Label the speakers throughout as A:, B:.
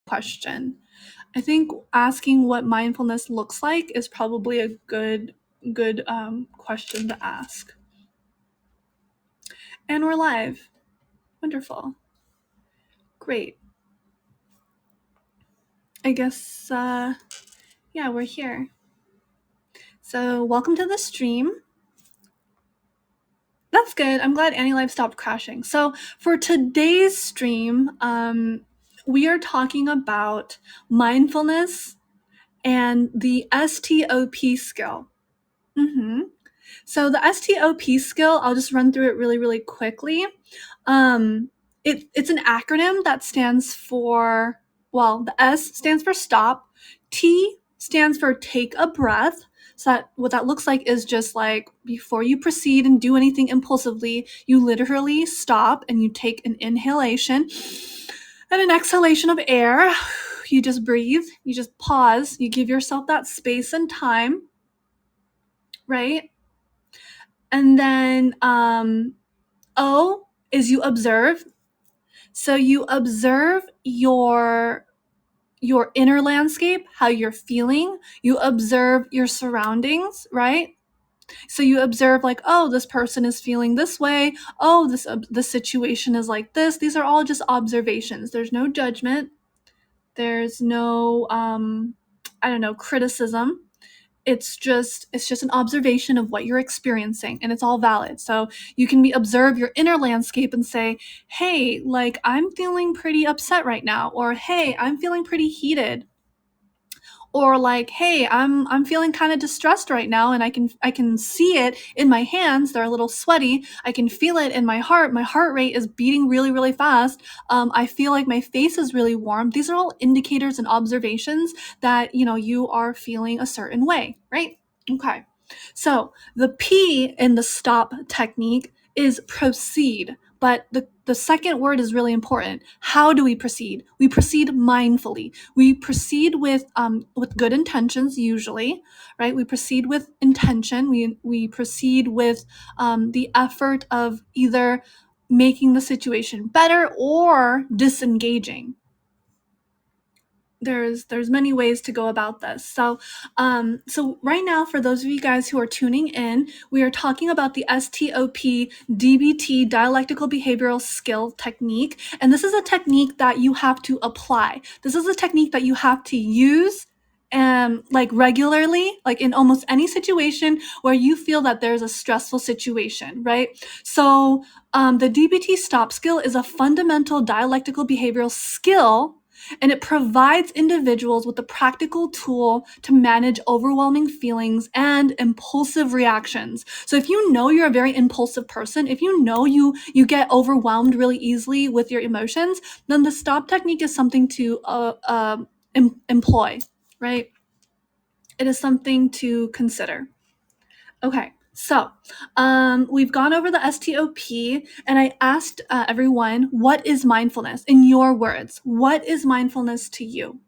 A: question. I think asking what mindfulness looks like is probably a good question to ask. And we're live. Wonderful. Great. I guess, yeah, we're here. So welcome to the stream. That's good. I'm glad AniLive stopped crashing. So for today's stream, we are talking about mindfulness and the STOP skill. So the STOP skill, I'll just run through it really quickly. It's an acronym that stands for, well, the S stands for stop, T stands for take a breath. So what that looks like is just like before you proceed and do anything impulsively, you literally stop and you take an inhalation and an exhalation of air. You just breathe, you just pause, you give yourself that space and time, right? And then O is you observe. So you observe your inner landscape, how you're feeling. You observe your surroundings, right? So you observe like, oh, this person is feeling this way. Oh, the situation is like this. These are all just observations. There's no judgment. There's no criticism. It's just an observation of what you're experiencing, and it's all valid. So you can observe your inner landscape and say, hey, like I'm feeling pretty upset right now, or hey, I'm feeling pretty heated, or like, hey, I'm feeling kind of distressed right now, and I can see it in my hands. They're a little sweaty. I can feel it in my heart. My heart rate is beating really fast. I feel like my face is really warm. These are all indicators and observations that you are feeling a certain way, right? Okay. So the P in the stop technique is proceed. But the second word is really important. How do we proceed? We proceed mindfully. We proceed with good intentions usually, right? We proceed with intention. We proceed with the effort of either making the situation better or disengaging. There's many ways to go about this. So right now, for those of you guys who are tuning in, we are talking about the STOP DBT dialectical behavioral skill technique. And this is a technique that you have to apply. This is a technique that you have to use like regularly, like in almost any situation where you feel that there's a stressful situation, right? So the DBT stop skill is a fundamental dialectical behavioral skill, and it provides individuals with a practical tool to manage overwhelming feelings and impulsive reactions. So if you know you're a very impulsive person, if you know you get overwhelmed really easily with your emotions, then the stop technique is something to employ, right? It is something to consider. Okay. So we've gone over the STOP, and I asked everyone, what is mindfulness? In your words, what is mindfulness to you?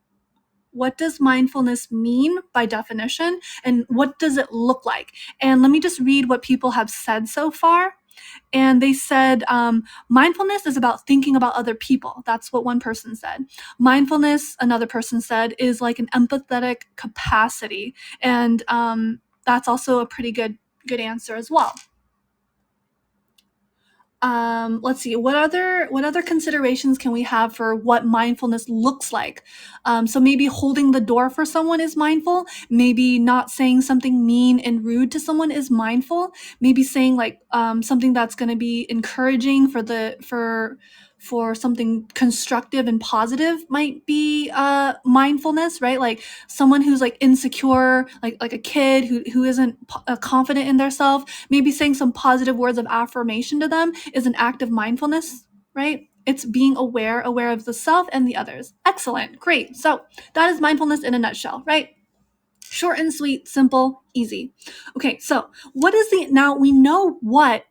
A: What does mindfulness mean by definition, and what does it look like? And let me just read what people have said so far. And they said, mindfulness is about thinking about other people. That's what one person said. Mindfulness, another person said, is like an empathetic capacity. And that's also a pretty good answer as well. Let's see, what other considerations can we have for what mindfulness looks like? So maybe holding the door for someone is mindful. Maybe not saying something mean and rude to someone is mindful. Maybe saying like something that's going to be encouraging for something constructive and positive might be mindfulness, right? Like someone who's like insecure, like a kid who isn't confident in themselves, maybe saying some positive words of affirmation to them is an act of mindfulness, right? It's being aware of the self and the others. Excellent, great. So that is mindfulness in a nutshell, right? Short and sweet, simple, easy. Okay, so now we know what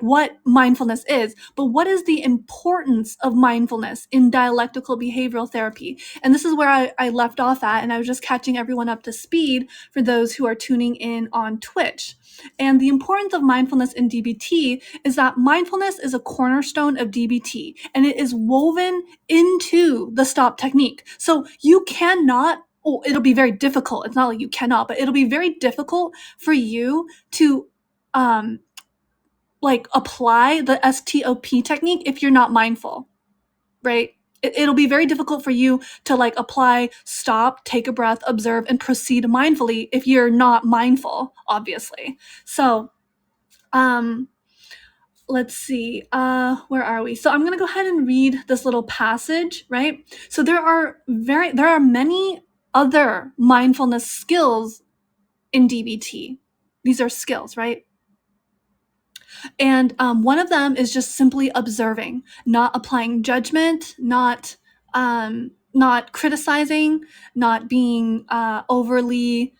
A: what mindfulness is, but what is the importance of mindfulness in dialectical behavioral therapy? And this is where I left off at, and I was just catching everyone up to speed for those who are tuning in on Twitch. And the importance of mindfulness in DBT is that mindfulness is a cornerstone of DBT, and it is woven into the stop technique. So you cannot, it'll be very difficult. It's not like you cannot, but it'll be very difficult for you to apply the STOP technique if you're not mindful, right? It'll be very difficult for you to apply, stop, take a breath, observe, and proceed mindfully if you're not mindful, obviously. So, let's see, where are we? So I'm going to go ahead and read this little passage, right? So there are many other mindfulness skills in DBT. These are skills, right? And one of them is just simply observing, not applying judgment, not criticizing, not being overly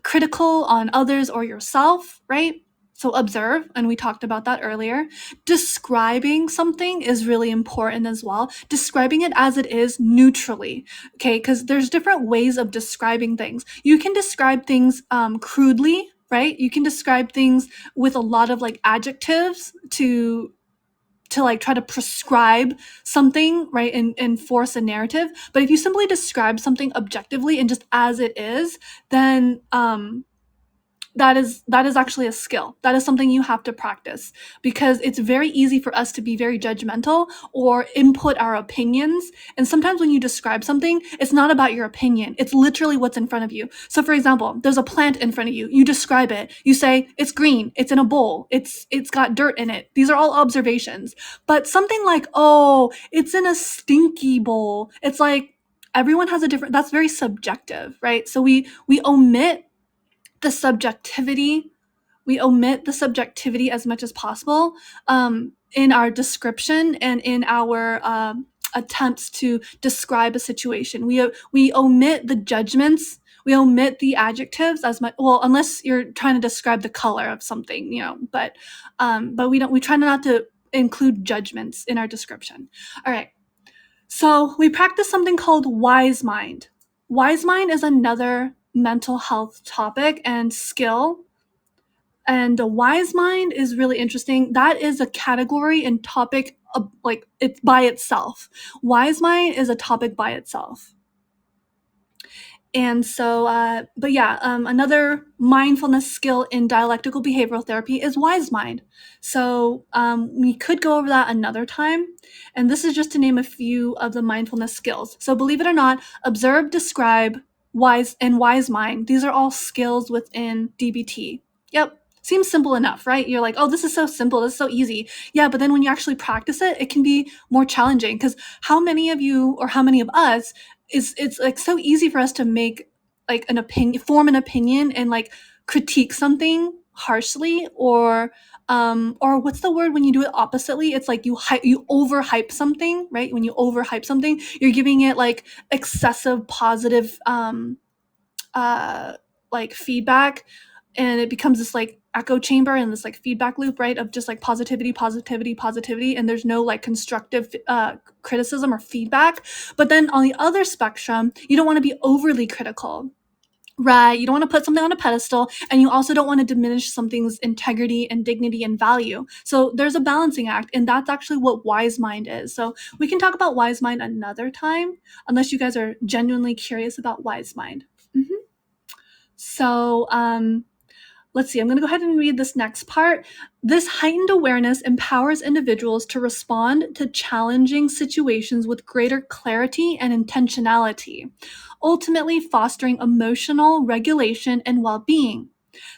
A: critical on others or yourself, right? So observe, and we talked about that earlier. Describing something is really important as well. Describing it as it is neutrally, okay? Because there's different ways of describing things. You can describe things crudely, right? You can describe things with a lot of adjectives to try to prescribe something, right, and force a narrative. But if you simply describe something objectively and just as it is, then that is actually a skill. That is something you have to practice, because it's very easy for us to be very judgmental or input our opinions. And sometimes when you describe something, it's not about your opinion. It's literally what's in front of you. So for example, there's a plant in front of you. You describe it. You say, it's green, it's in a bowl, it's got dirt in it. These are all observations. But something like, oh, it's in a stinky bowl. It's like everyone has a different, that's very subjective, right? So we omit the subjectivity. We omit the subjectivity as much as possible in our description and in our attempts to describe a situation. We omit the judgments. We omit the adjectives as much. Well, unless you're trying to describe the color of something, But we try not to include judgments in our description. All right. So we practice something called wise mind. Wise mind is another mental health topic and skill. And the wise mind is really interesting. That is a category and topic it's by itself. Wise mind is a topic by itself. And so, another mindfulness skill in dialectical behavioral therapy is wise mind. So we could go over that another time. And this is just to name a few of the mindfulness skills. So believe it or not, observe, describe, wise mind. These are all skills within DBT. Yep. Seems simple enough, right? You're like, oh, this is so simple. This is so easy. Yeah, but then when you actually practice it, it can be more challenging, because how many of you or how many of us it's so easy for us to make an opinion, form an opinion, and critique something harshly, or what's the word when you do it oppositely? It's like you overhype something, right? When you overhype something, you're giving it excessive positive feedback, and it becomes this echo chamber and this feedback loop, right, of just positivity, and there's no constructive criticism or feedback. But then on the other spectrum, you don't want to be overly critical, right? You don't want to put something on a pedestal, and you also don't want to diminish something's integrity and dignity and value. So there's a balancing act, and that's actually what wise mind is. So we can talk about wise mind another time, unless you guys are genuinely curious about wise mind. So let's see, I'm going to go ahead and read this next part. This heightened awareness empowers individuals to respond to challenging situations with greater clarity and intentionality, ultimately fostering emotional regulation and well-being.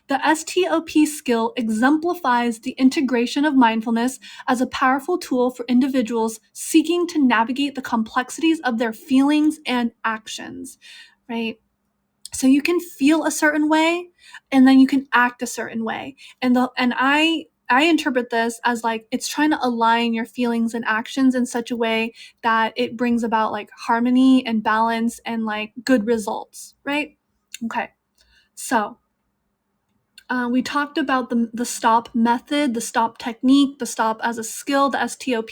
A: The STOP skill exemplifies the integration of mindfulness as a powerful tool for individuals seeking to navigate the complexities of their feelings and actions, right? So you can feel a certain way, and then you can act a certain way. And I interpret this as it's trying to align your feelings and actions in such a way that it brings about harmony and balance and good results, right? Okay. So We talked about the stop method, the stop technique, the stop as a skill, the STOP,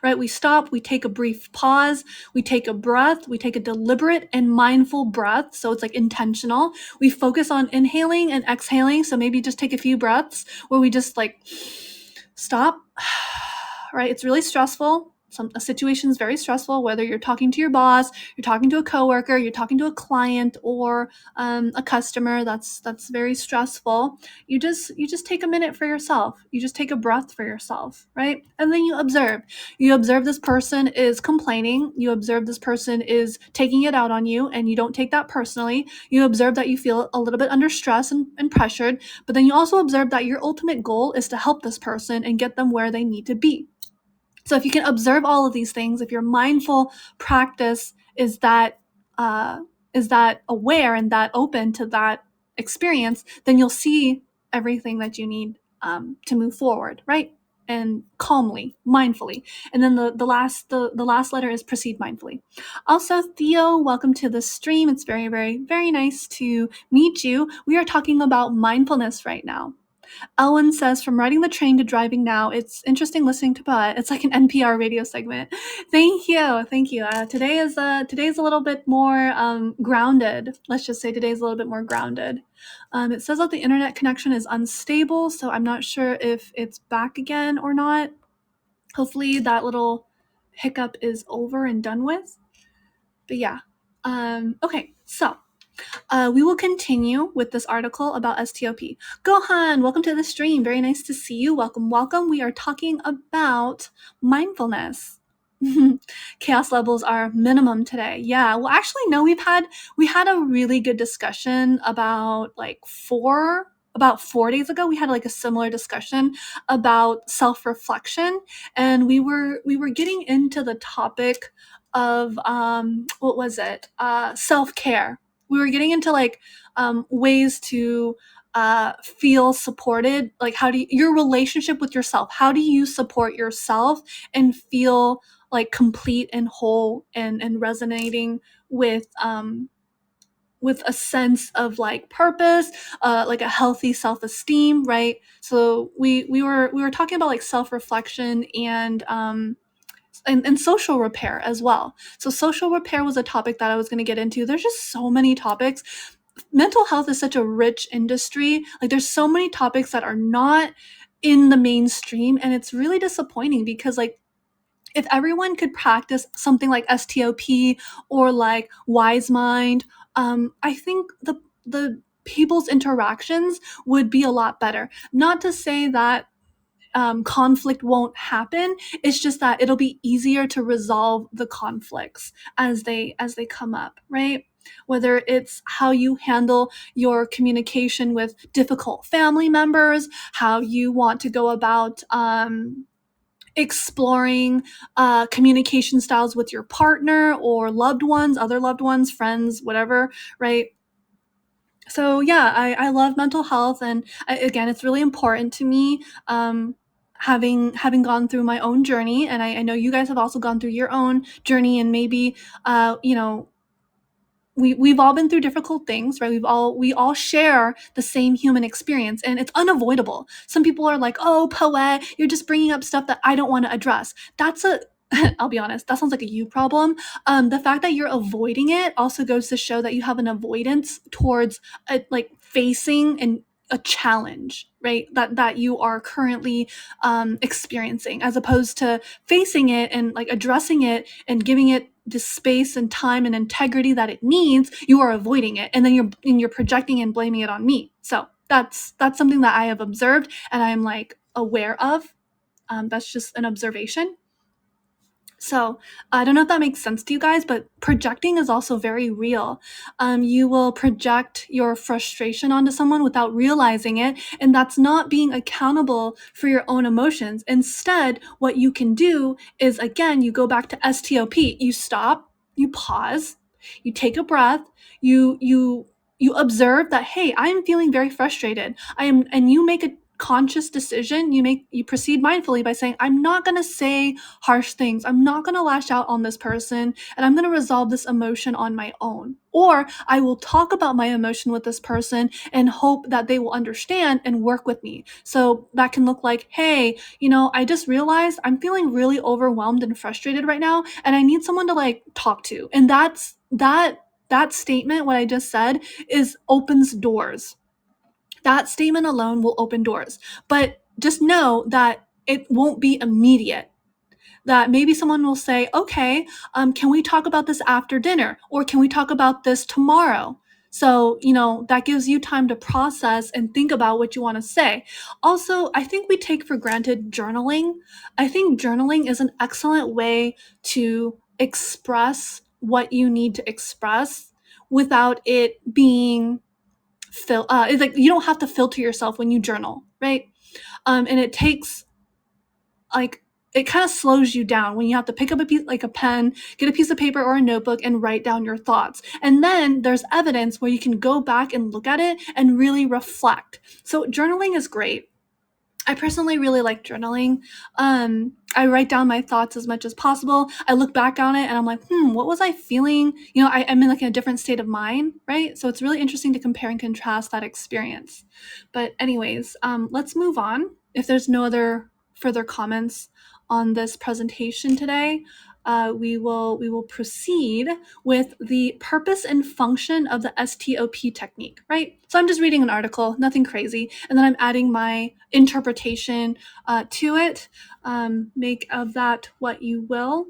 A: right? We stop, we take a brief pause, we take a breath, we take a deliberate and mindful breath. So it's like intentional. We focus on inhaling and exhaling. So maybe just take a few breaths where we just like stop, right? It's really stressful. A situation is very stressful, whether you're talking to your boss, you're talking to a coworker, you're talking to a client or a customer. That's very stressful. You just take a minute for yourself. You just take a breath for yourself, right? And then you observe. You observe this person is complaining. You observe this person is taking it out on you, and you don't take that personally. You observe that you feel a little bit under stress and pressured, but then you also observe that your ultimate goal is to help this person and get them where they need to be. So if you can observe all of these things, if your mindful practice is that aware and that open to that experience, then you'll see everything that you need to move forward, right? And calmly, mindfully. And then the last letter is proceed mindfully. Also, Theo, welcome to the stream. It's very, very, very nice to meet you. We are talking about mindfulness right now. Elwin says, from riding the train to driving now, it's interesting listening to Poette. It's like an NPR radio segment. Thank you. Thank you. Today's a little bit more grounded. Let's just say today's a little bit more grounded. It says that the internet connection is unstable, so I'm not sure if it's back again or not. Hopefully that little hiccup is over and done with. But yeah. Okay, so we will continue with this article about STOP. Gohan, welcome to the stream. Very nice to see you. Welcome, welcome. We are talking about mindfulness. Chaos levels are minimum today. Yeah. Well, actually, no. We had a really good discussion about 4 days ago. We had like a similar discussion about self-reflection, and we were getting into the topic of what was it? Self-care. We were getting into ways to feel supported. Like your relationship with yourself. How do you support yourself and feel like complete and whole and resonating with a sense of like purpose, like a healthy self-esteem, right? So we were talking about like self-reflection and social repair as well. So social repair was a topic that I was going to get into. There's just so many topics. Mental health is such a rich industry. Like there's so many topics that are not in the mainstream, and it's really disappointing because like if everyone could practice something like STOP or like Wise Mind, I think the people's interactions would be a lot better. Not to say that conflict won't happen. It's just that it'll be easier to resolve the conflicts as they come up, right? Whether it's how you handle your communication with difficult family members, how you want to go about exploring communication styles with your partner or loved ones, other loved ones, friends, whatever, right? So yeah, I love mental health, and again, it's really important to me. Having gone through my own journey, and I know you guys have also gone through your own journey, and maybe we've all been through difficult things, right? We all share the same human experience, and it's unavoidable. Some people are like, "Oh, Poette, you're just bringing up stuff that I don't want to address." That's a I'll be honest, that sounds like a you problem. The fact that you're avoiding it also goes to show that you have an avoidance towards like facing a challenge, right? That you are currently experiencing, as opposed to facing it and like addressing it and giving it the space and time and integrity that it needs. You are avoiding it, and then you're projecting and blaming it on me. So that's something that I have observed, and I'm like aware of. That's just an observation. So I don't know if that makes sense to you guys, but projecting is also very real. You will project your frustration onto someone without realizing it, and that's not being accountable for your own emotions. Instead, what you can do is, again, you go back to STOP. You stop, you pause, you take a breath, you observe that, hey, I'm feeling very frustrated. And you make a conscious decision. You proceed mindfully by saying, I'm not going to say harsh things. I'm not going to lash out on this person, and I'm going to resolve this emotion on my own. Or I will talk about my emotion with this person and hope that they will understand and work with me. So that can look like, hey, I just realized I'm feeling really overwhelmed and frustrated right now, and I need someone to like talk to. And that statement, what I just said, opens doors. That statement alone will open doors. But just know that it won't be immediate. That maybe someone will say, okay, can we talk about this after dinner? Or can we talk about this tomorrow? So, that gives you time to process and think about what you want to say. Also, I think we take for granted journaling. I think journaling is an excellent way to express what you need to express without it being it's like you don't have to filter yourself when you journal, right? And it takes like it kind of slows you down when you have to pick up a pen, get a piece of paper or a notebook and write down your thoughts. And then there's evidence where you can go back and look at it and really reflect. So journaling is great. I personally really like journaling. I write down my thoughts as much as possible. I look back on it and I'm like, what was I feeling? I'm in like a different state of mind, right? So it's really interesting to compare and contrast that experience. But anyways, let's move on. If there's no other further comments on this presentation today, we will proceed with the purpose and function of the STOP technique, right? So I'm just reading an article, nothing crazy, and then I'm adding my interpretation to it. Make of that what you will.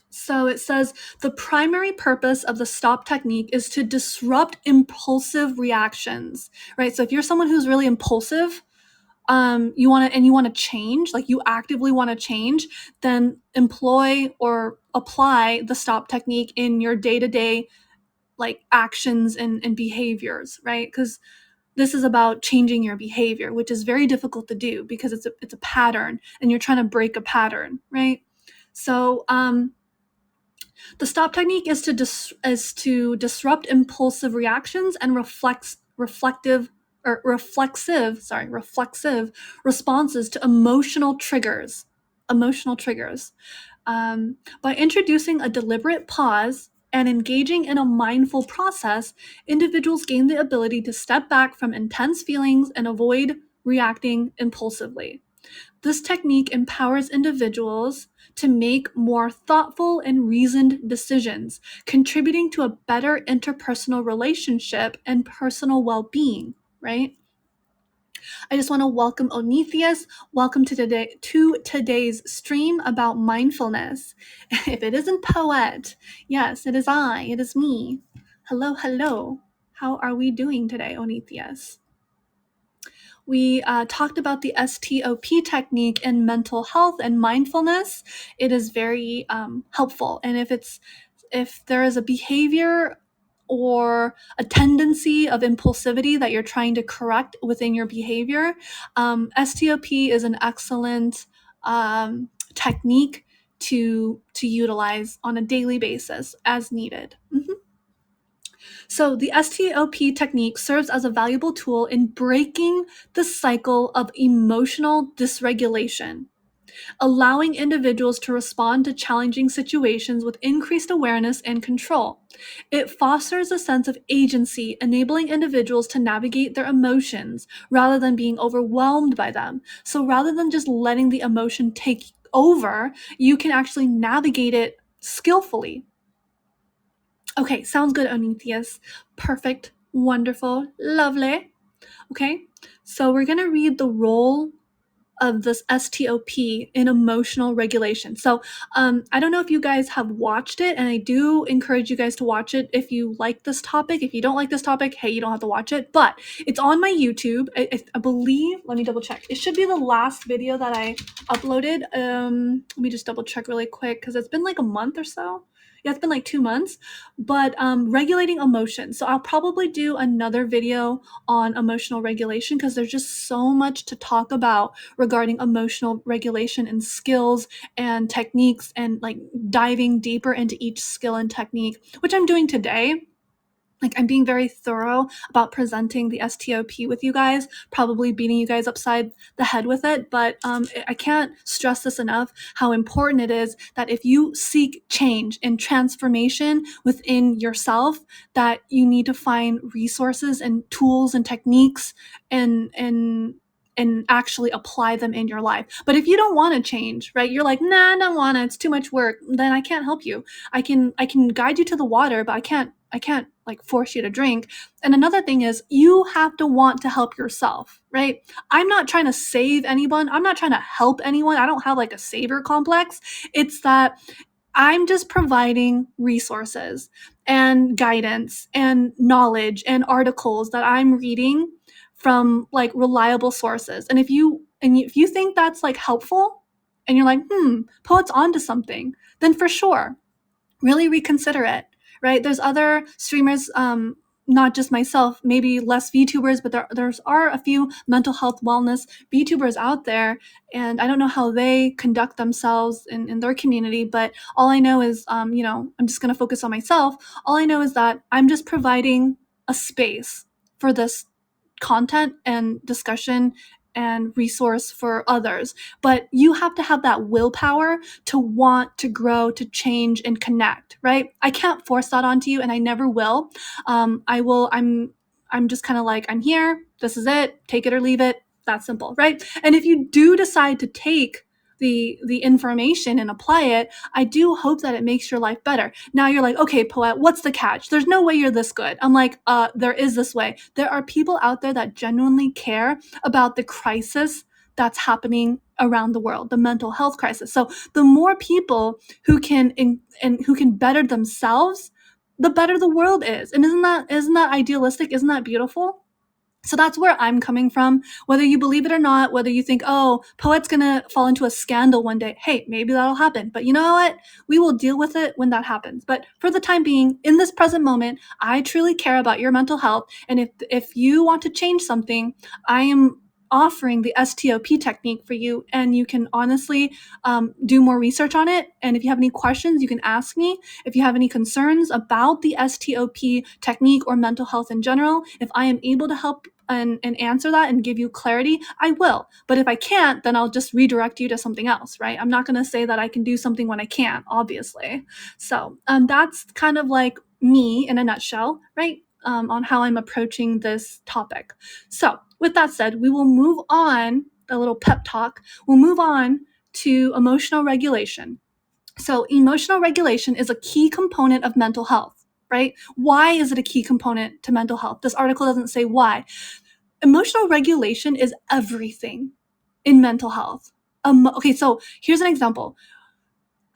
A: So it says the primary purpose of the STOP technique is to disrupt impulsive reactions, right? So if you're someone who's really impulsive, you want to change, like you actively want to change, then employ or apply the STOP technique in your day-to-day like actions and behaviors, right? Because this is about changing your behavior, which is very difficult to do because it's a pattern and you're trying to break a pattern, right? So the STOP technique is to disrupt impulsive reactions and reflexive responses to emotional triggers. By introducing a deliberate pause and engaging in a mindful process, individuals gain the ability to step back from intense feelings and avoid reacting impulsively. This technique empowers individuals to make more thoughtful and reasoned decisions, contributing to a better interpersonal relationship and personal well-being, right? I just want to welcome Onetheus. Welcome to today's stream about mindfulness. If it isn't Poette, yes, it is I. It is me. Hello, hello. How are we doing today, Onetheus? We talked about the STOP technique in mental health and mindfulness. It is very helpful. And if there is a behavior or a tendency of impulsivity that you're trying to correct within your behavior, STOP is an excellent technique to utilize on a daily basis as needed. So the STOP technique serves as a valuable tool in breaking the cycle of emotional dysregulation, allowing individuals to respond to challenging situations with increased awareness and control. It fosters a sense of agency, enabling individuals to navigate their emotions rather than being overwhelmed by them. So rather than just letting the emotion take over, you can actually navigate it skillfully. Okay, sounds good, Onetheus. Perfect, wonderful, lovely. Okay, so we're going to read the role of this STOP in emotional regulation. So I don't know if you guys have watched it, and I do encourage you guys to watch it if you like this topic. If you don't like this topic, hey, you don't have to watch it, but it's on my YouTube. I believe, let me double check. It should be the last video that I uploaded. Let me just double check really quick because it's been like a month or so. Yeah, it's been like 2 months, but regulating emotions. So I'll probably do another video on emotional regulation because there's just so much to talk about regarding emotional regulation and skills and techniques and like diving deeper into each skill and technique, which I'm doing today. like I'm being very thorough about presenting the STOP with you guys, probably beating you guys upside the head with it. But I can't stress this enough, how important it is that if you seek change and transformation within yourself, that you need to find resources and tools and techniques and actually apply them in your life. But if you don't want to change, right? You're like, nah, I don't want to, it's too much work, then I can't help you. I can guide you to the water, but I can't like force you to drink. And another thing is you have to want to help yourself, right? I'm not trying to save anyone. I'm not trying to help anyone. I don't have like a savior complex. It's that I'm just providing resources and guidance and knowledge and articles that I'm reading from like reliable sources. And if you think that's like helpful and you're like, Poet's onto something, then for sure really reconsider it, right? There's other streamers, not just myself, maybe less VTubers, but there's are a few mental health wellness VTubers out there, and I don't know how they conduct themselves in their community, but all I know is, I'm just going to focus on myself. All I know is that I'm just providing a space for this content and discussion and resource for others. But you have to have that willpower to want to grow, to change, and connect, right? I can't force that onto you, and I never will. I will. I'm just kind of like, I'm here. This is it. Take it or leave it. That simple, right? And if you do decide to take the information and apply it, I do hope that it makes your life better. Now you're like, okay, Poette, what's the catch? There's no way you're this good. I'm like, there is this way. There are people out there that genuinely care about the crisis that's happening around the world, the mental health crisis. So the more people who can and who can better themselves, the better the world is. And isn't that idealistic? Isn't that beautiful? So that's where I'm coming from. Whether you believe it or not, whether you think, oh, Poet's gonna fall into a scandal one day, hey, maybe that'll happen. But you know what? We will deal with it when that happens. But for the time being, in this present moment, I truly care about your mental health. And if you want to change something, I am offering the STOP technique for you, and you can honestly do more research on it. And if you have any questions, you can ask me. If you have any concerns about the STOP technique or mental health in general, if I am able to help and answer that and give you clarity, I will. But if I can't, then I'll just redirect you to something else, right? I'm not going to say that I can do something when I can't, obviously. So that's kind of like me in a nutshell, right? On how I'm approaching this topic. So with that said, we will move on, a little pep talk, we'll move on to emotional regulation. So emotional regulation is a key component of mental health, right? Why is it a key component to mental health? This article doesn't say why. Emotional regulation is everything in mental health. Okay, so here's an example.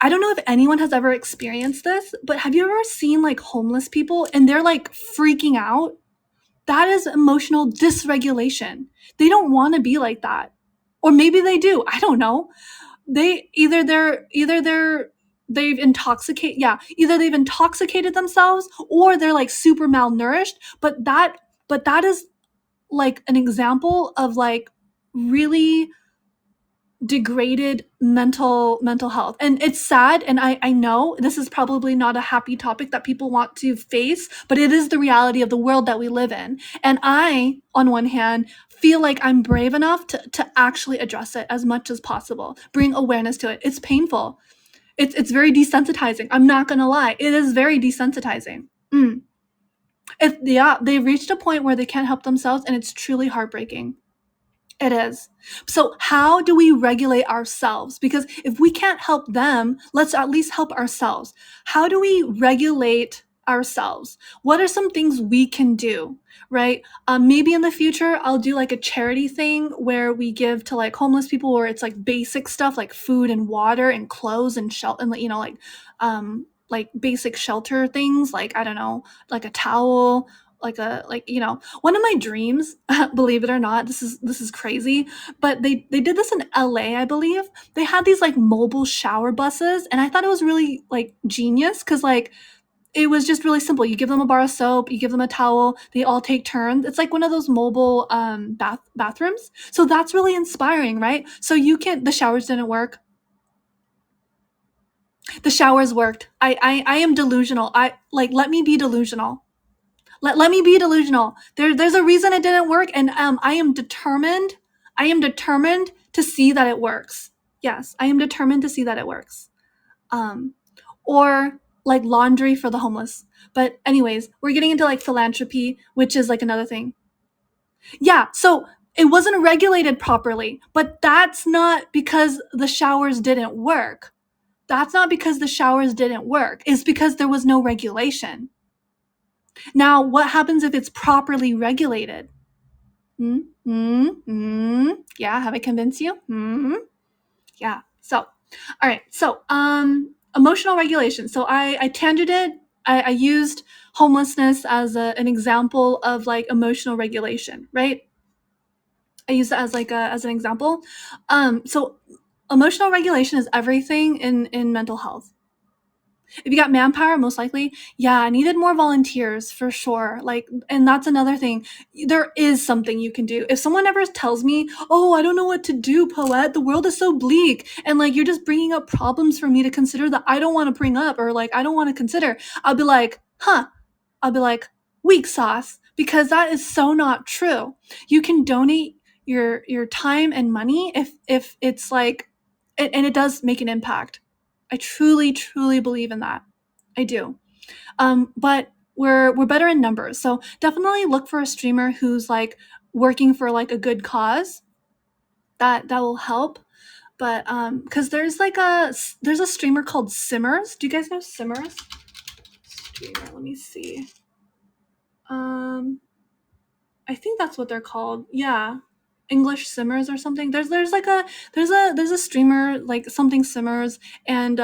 A: I don't know if anyone has ever experienced this, but have you ever seen like homeless people and they're like freaking out? That is emotional dysregulation. They don't want to be like that. Or maybe they do. I don't know. They've intoxicated themselves, or they're like super malnourished, but that is like an example of like really degraded mental health. And it's sad, and I know this is probably not a happy topic that people want to face, but it is the reality of the world that we live in. And I, on one hand, feel like I'm brave enough to actually address it as much as possible, bring awareness to it. It's painful. It's very desensitizing. I'm not gonna lie. It is very desensitizing. They've reached a point where they can't help themselves, and it's truly heartbreaking. It is. So how do we regulate ourselves? Because if we can't help them, let's at least help ourselves. How do we regulate ourselves? What are some things we can do, right? Maybe in the future, I'll do like a charity thing where we give to like homeless people, where it's like basic stuff like food and water and clothes and shelter, and like basic shelter things, like, I don't know, like a towel, one of my dreams, believe it or not, this is crazy, but they did this in LA, I believe. They had these like mobile shower buses, and I thought it was really like genius, because like it was just really simple. You give them a bar of soap, you give them a towel, they all take turns. It's like one of those mobile bathrooms. So that's really inspiring, right? So the showers didn't work. The showers worked. I am delusional. Let me be delusional. Let me be delusional. There's a reason it didn't work, and I am determined. I am determined to see that it works. Yes, I am determined to see that it works. Or like laundry for the homeless. But anyways, we're getting into like philanthropy, which is like another thing. Yeah, so it wasn't regulated properly, but that's not because the showers didn't work. That's not because the showers didn't work. It's because there was no regulation. Now, what happens if it's properly regulated? Yeah, have I convinced you? Yeah. So, all right. So, emotional regulation. So I tangented. I used homelessness as an example of like emotional regulation, right? I use it as like as an example. So emotional regulation is everything in mental health. If you got manpower, most likely, yeah, I needed more volunteers for sure. Like, and that's another thing. There is something you can do. If someone ever tells me, "Oh, I don't know what to do, Poette. The world is so bleak," and like you're just bringing up problems for me to consider that I don't want to bring up or like I don't want to consider, I'll be like, "Huh." I'll be like, "Weak sauce," because that is so not true. You can donate your time and money if it's like, and it does make an impact. I truly, truly believe in that. I do. But we're better in numbers. So definitely look for a streamer who's like working for like a good cause. That will help. But because there's a streamer called Simmers. Do you guys know Simmers? Streamer, let me see. I think that's what they're called. Yeah. English Simmers or something. There's a streamer like something Simmers, and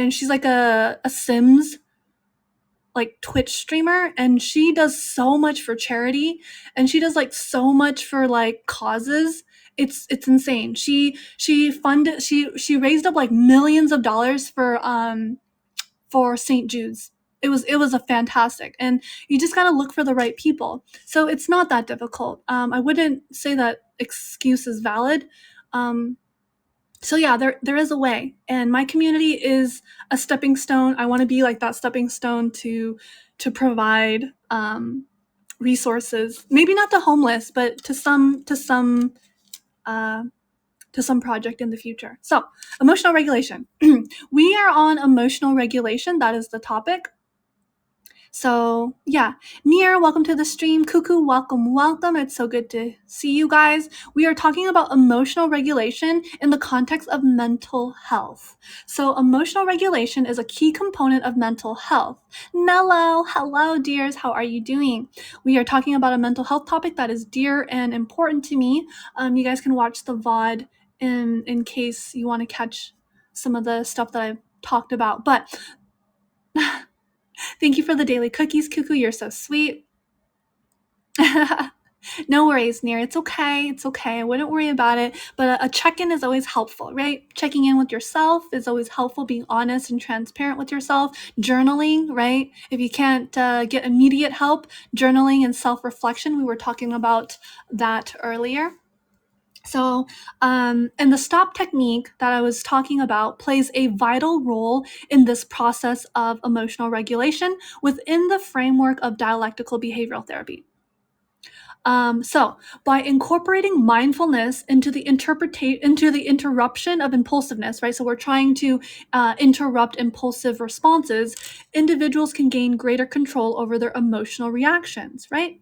A: she's like a Sims like Twitch streamer, and she does so much for charity, and she does like so much for like causes. It's insane. She raised up like millions of dollars for St. Jude's. It was a fantastic, and you just gotta look for the right people. So it's not that difficult. I wouldn't say that excuse is valid. So yeah, there is a way, and my community is a stepping stone. I want to be like that stepping stone to provide resources. Maybe not the homeless, but uh, to some project in the future. So emotional regulation. We are on emotional regulation. That is the topic. So yeah, Mir, welcome to the stream. Cuckoo, welcome, welcome. It's so good to see you guys. We are talking about emotional regulation in the context of mental health. So emotional regulation is a key component of mental health. Nello, hello dears, how are you doing? We are talking about a mental health topic that is dear and important to me. You guys can watch the VOD in case you want to catch some of the stuff that I've talked about. But thank you for the daily cookies, Cuckoo. You're so sweet. No worries, Near. It's okay. It's okay. I wouldn't worry about it. But a check-in is always helpful, right? Checking in with yourself is always helpful. Being honest and transparent with yourself. Journaling, right? If you can't get immediate help, journaling and self-reflection. We were talking about that earlier. So, and the stop technique that I was talking about plays a vital role in this process of emotional regulation within the framework of dialectical behavioral therapy. So, by incorporating mindfulness into the interruption of impulsiveness, right? So we're trying to interrupt impulsive responses. Individuals can gain greater control over their emotional reactions, right?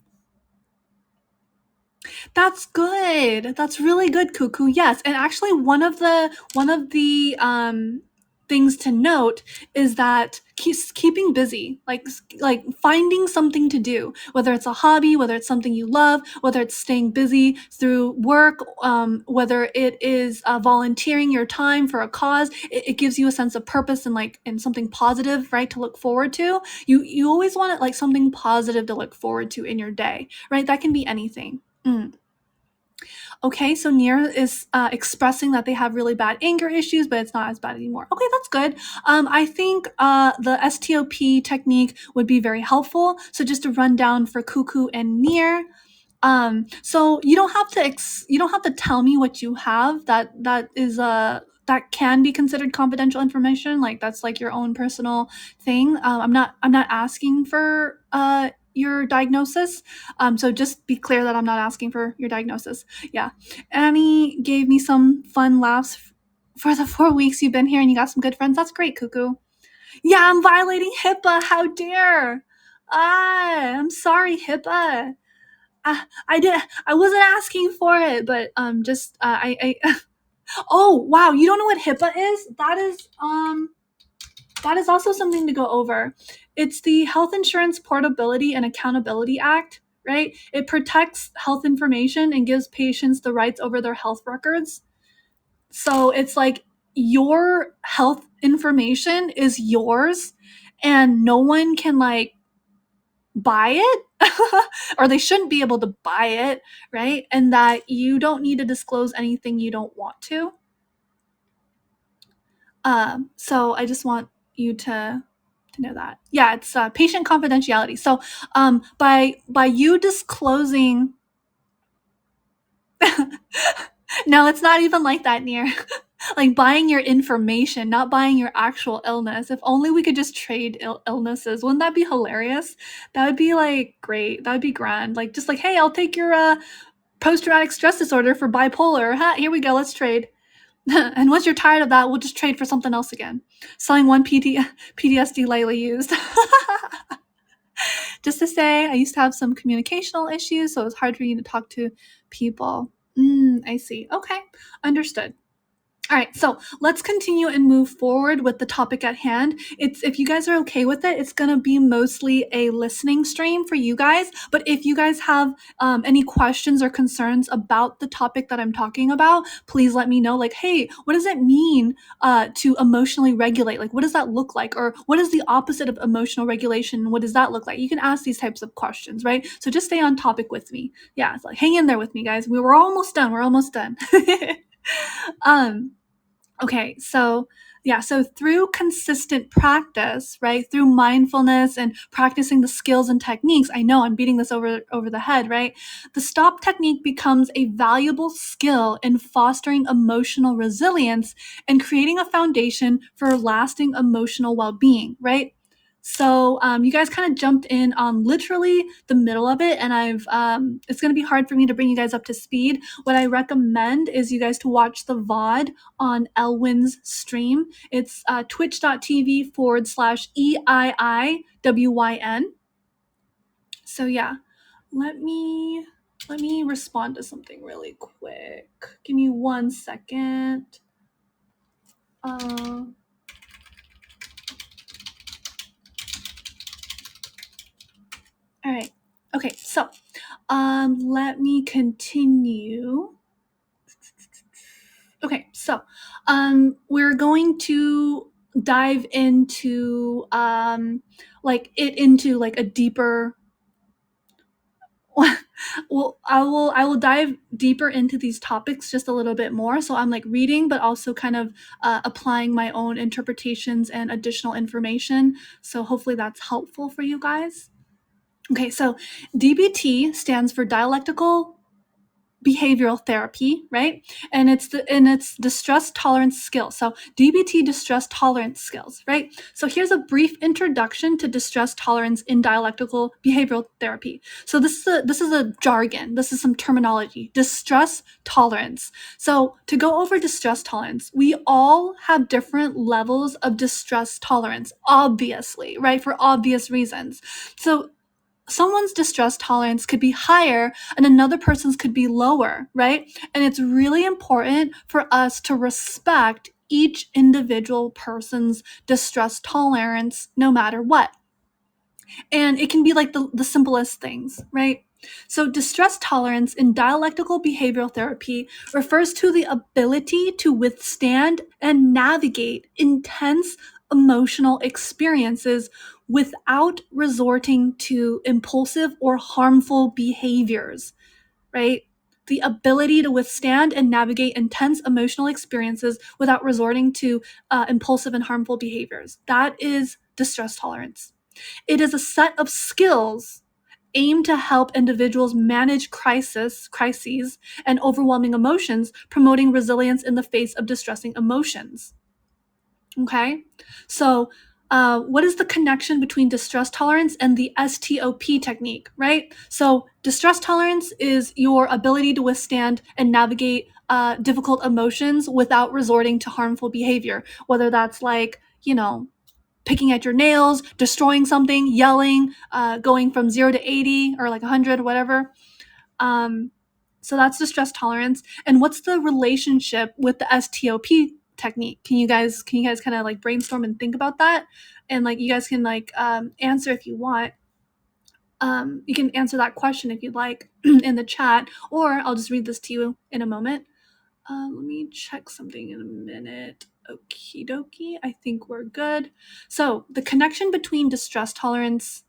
A: That's good. That's really good, Cuckoo. Yes, and actually, one of the things to note is that keeping busy, like finding something to do, whether it's a hobby, whether it's something you love, whether it's staying busy through work, whether it is volunteering your time for a cause, it gives you a sense of purpose and something positive, right, to look forward to. You always want it like something positive to look forward to in your day, right? That can be anything. Okay, so Nier is expressing that they have really bad anger issues, but it's not as bad anymore. Okay, that's good. I think the STOP technique would be very helpful. So just to run down for Cuckoo and Nier. So you don't have to tell me what you have. That can be considered confidential information. Like that's like your own personal thing. I'm not asking for your diagnosis. So just be clear that I'm not asking for your diagnosis. Yeah. Annie gave me some fun laughs for the 4 weeks you've been here and you got some good friends. That's great, Cuckoo. Yeah, I'm violating HIPAA. How dare? I'm sorry, HIPAA. I wasn't asking for it, but just I oh wow, you don't know what HIPAA is? That is also something to go over. It's the Health Insurance Portability and Accountability Act, right? It protects health information and gives patients the rights over their health records. So it's like your health information is yours and no one can like buy it or they shouldn't be able to buy it, right? And that you don't need to disclose anything you don't want to. So I just want you to know that. Yeah, it's patient confidentiality. So by you disclosing no, it's not even like that, Near. Like buying your information, not buying your actual illness. If only we could just trade illnesses. Wouldn't that be hilarious? That would be like great. That would be grand. Like just like, hey, I'll take your post-traumatic stress disorder for bipolar. Ha, here we go. Let's trade. And once you're tired of that, we'll just trade for something else again. Selling one PTSD lightly used. Just to say, I used to have some communicational issues, so it was hard for me to talk to people. I see. Okay, understood. All right, so let's continue and move forward with the topic at hand. It's if you guys are okay with it, it's gonna be mostly a listening stream for you guys. But if you guys have any questions or concerns about the topic that I'm talking about, please let me know. Like, hey, what does it mean to emotionally regulate? Like, what does that look like? Or what is the opposite of emotional regulation? What does that look like? You can ask these types of questions, right? So just stay on topic with me. Yeah, it's like hang in there with me, guys. We're almost done. We're almost done. Okay, so yeah, so through consistent practice, right, through mindfulness and practicing the skills and techniques, I know I'm beating this over the head, right? The stop technique becomes a valuable skill in fostering emotional resilience and creating a foundation for lasting emotional well-being, right? So you guys kind of jumped in on literally the middle of it, and it's going to be hard for me to bring you guys up to speed. What I recommend is you guys to watch the VOD on Elwyn's stream. It's twitch.tv/EIIWYN. So yeah, let me respond to something really quick. Give me 1 second. All right. Okay, so let me continue. Okay, so we're going to dive into into like a deeper well, I will dive deeper into these topics just a little bit more. So I'm like reading, but also kind of applying my own interpretations and additional information. So hopefully that's helpful for you guys. Okay, so DBT stands for dialectical behavioral therapy, right? And it's distress tolerance skills. So DBT distress tolerance skills, right? So here's a brief introduction to distress tolerance in dialectical behavioral therapy. So this is a jargon. This is some terminology. Distress tolerance. So to go over distress tolerance, we all have different levels of distress tolerance, obviously, right? For obvious reasons. So someone's distress tolerance could be higher and another person's could be lower, right? And it's really important for us to respect each individual person's distress tolerance no matter what. And it can be like the simplest things, right? So distress tolerance in dialectical behavioral therapy refers to the ability to withstand and navigate intense emotional experiences without resorting to impulsive or harmful behaviors, right? The ability to withstand and navigate intense emotional experiences without resorting to impulsive and harmful behaviors. That is distress tolerance. It is a set of skills aimed to help individuals manage crises, and overwhelming emotions, promoting resilience in the face of distressing emotions. Okay? So what is the connection between distress tolerance and the STOP technique, right? So distress tolerance is your ability to withstand and navigate difficult emotions without resorting to harmful behavior, whether that's like, picking at your nails, destroying something, yelling, going from 0 to 80 or like 100, whatever. So that's distress tolerance. And what's the relationship with the STOP technique? Can you guys kind of like brainstorm and think about that? And like you guys can like answer if you want. You can answer that question if you'd like in the chat, or I'll just read this to you in a moment. Let me check something in a minute. Okie dokie. I think we're good. So the connection between distress tolerance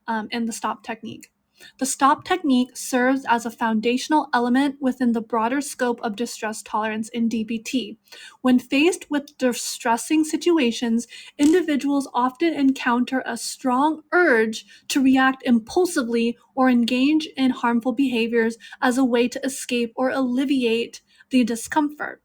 A: and the STOP technique. The STOP technique serves as a foundational element within the broader scope of distress tolerance in DBT. When faced with distressing situations, individuals often encounter a strong urge to react impulsively or engage in harmful behaviors as a way to escape or alleviate the discomfort.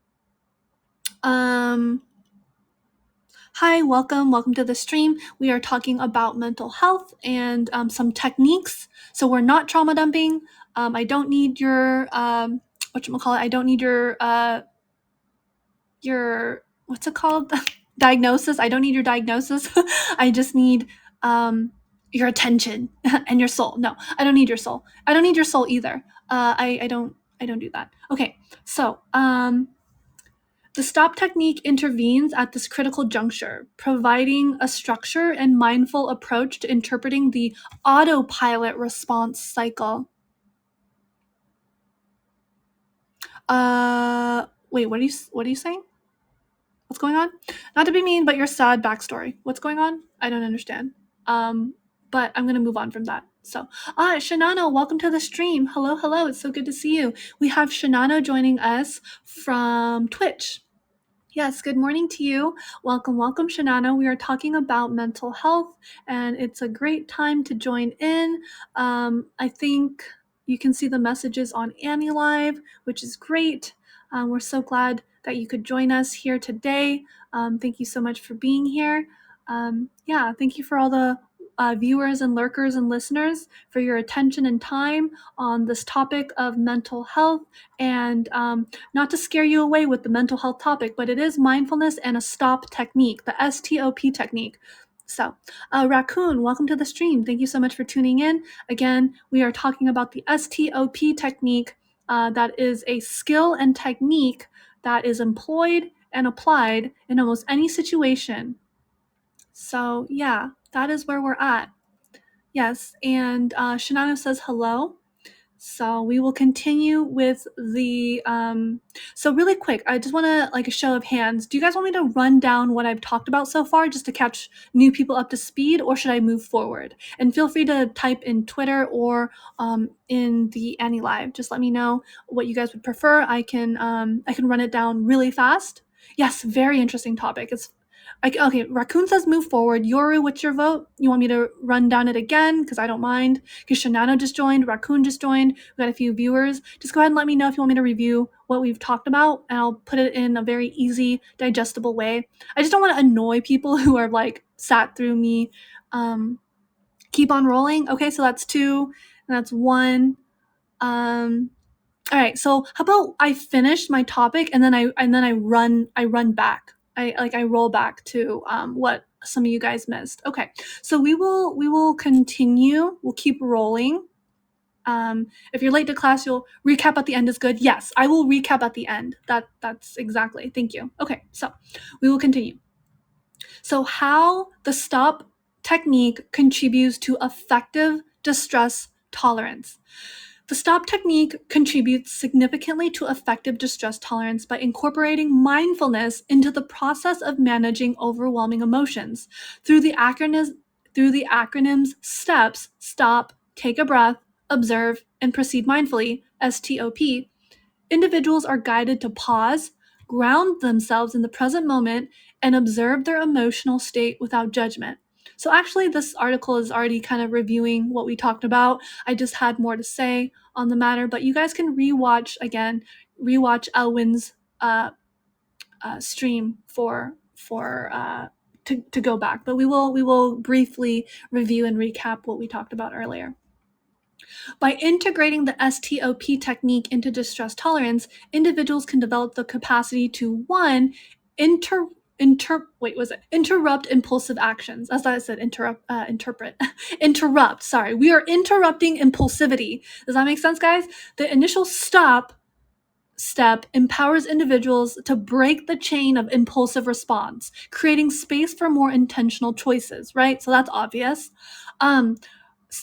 A: Hi, welcome to the stream. We are talking about mental health and some techniques. So we're not trauma dumping. I don't need your whatchamacallit, I don't need your what's it called? Diagnosis. I don't need your diagnosis. I just need your attention and your soul. No, I don't need your soul. I don't need your soul either. I don't do that. Okay, so the STOP technique intervenes at this critical juncture, providing a structure and mindful approach to interpreting the autopilot response cycle. Wait, what are you saying? What's going on? Not to be mean, but your sad backstory. What's going on? I don't understand. But I'm gonna move on from that. So, Shinano, welcome to the stream. Hello. It's so good to see you. We have Shinano joining us from Twitch. Yes, good morning to you. Welcome, Shinano. We are talking about mental health, and it's a great time to join in. I think you can see the messages on AniLive, which is great. We're so glad that you could join us here today. Thank you so much for being here. Thank you for all the viewers and lurkers and listeners for your attention and time on this topic of mental health. And not to scare you away with the mental health topic, but it is mindfulness and a STOP technique, the STOP technique. So, Raccoon, welcome to the stream. Thank you so much for tuning in. Again, we are talking about the STOP technique. That is a skill and technique that is employed and applied in almost any situation. So, yeah, that is where we're at. Yes, and Shinano says hello. So we will continue with the, so really quick, I just want to like a show of hands. Do you guys want me to run down what I've talked about so far just to catch new people up to speed, or should I move forward? And feel free to type in Twitter or in the AniLive. Just let me know what you guys would prefer. I can run it down really fast. Yes, very interesting topic. Okay, Raccoon says move forward. Yoru, what's your vote? You want me to run down it again? Because I don't mind. Because Shinano just joined, Raccoon just joined. We've got a few viewers. Just go ahead and let me know if you want me to review what we've talked about, and I'll put it in a very easy, digestible way. I just don't want to annoy people who are like sat through me. Keep on rolling. Okay, so that's 2, and that's 1. All right, so how about I finish my topic and then I run back. I roll back to what some of you guys missed. Okay, so we will continue. We'll keep rolling. If you're late to class, you'll recap at the end is good. Yes, I will recap at the end. That's exactly. Thank you. Okay, so we will continue. So how the STOP technique contributes to effective distress tolerance. The STOP technique contributes significantly to effective distress tolerance by incorporating mindfulness into the process of managing overwhelming emotions. Through the acronyms STEPS, stop, take a breath, observe, and proceed mindfully, STOP, individuals are guided to pause, ground themselves in the present moment, and observe their emotional state without judgment. So actually, this article is already kind of reviewing what we talked about. I just had more to say on the matter, but you guys can rewatch Elwin's stream for to go back, but we will briefly review and recap what we talked about earlier. By integrating the STOP technique into distress tolerance, individuals can develop the capacity to, one, interrupt impulsive actions. As I said, interrupt. Sorry, we are interrupting impulsivity. Does that make sense, guys? The initial stop step empowers individuals to break the chain of impulsive response, creating space for more intentional choices, right? So that's obvious.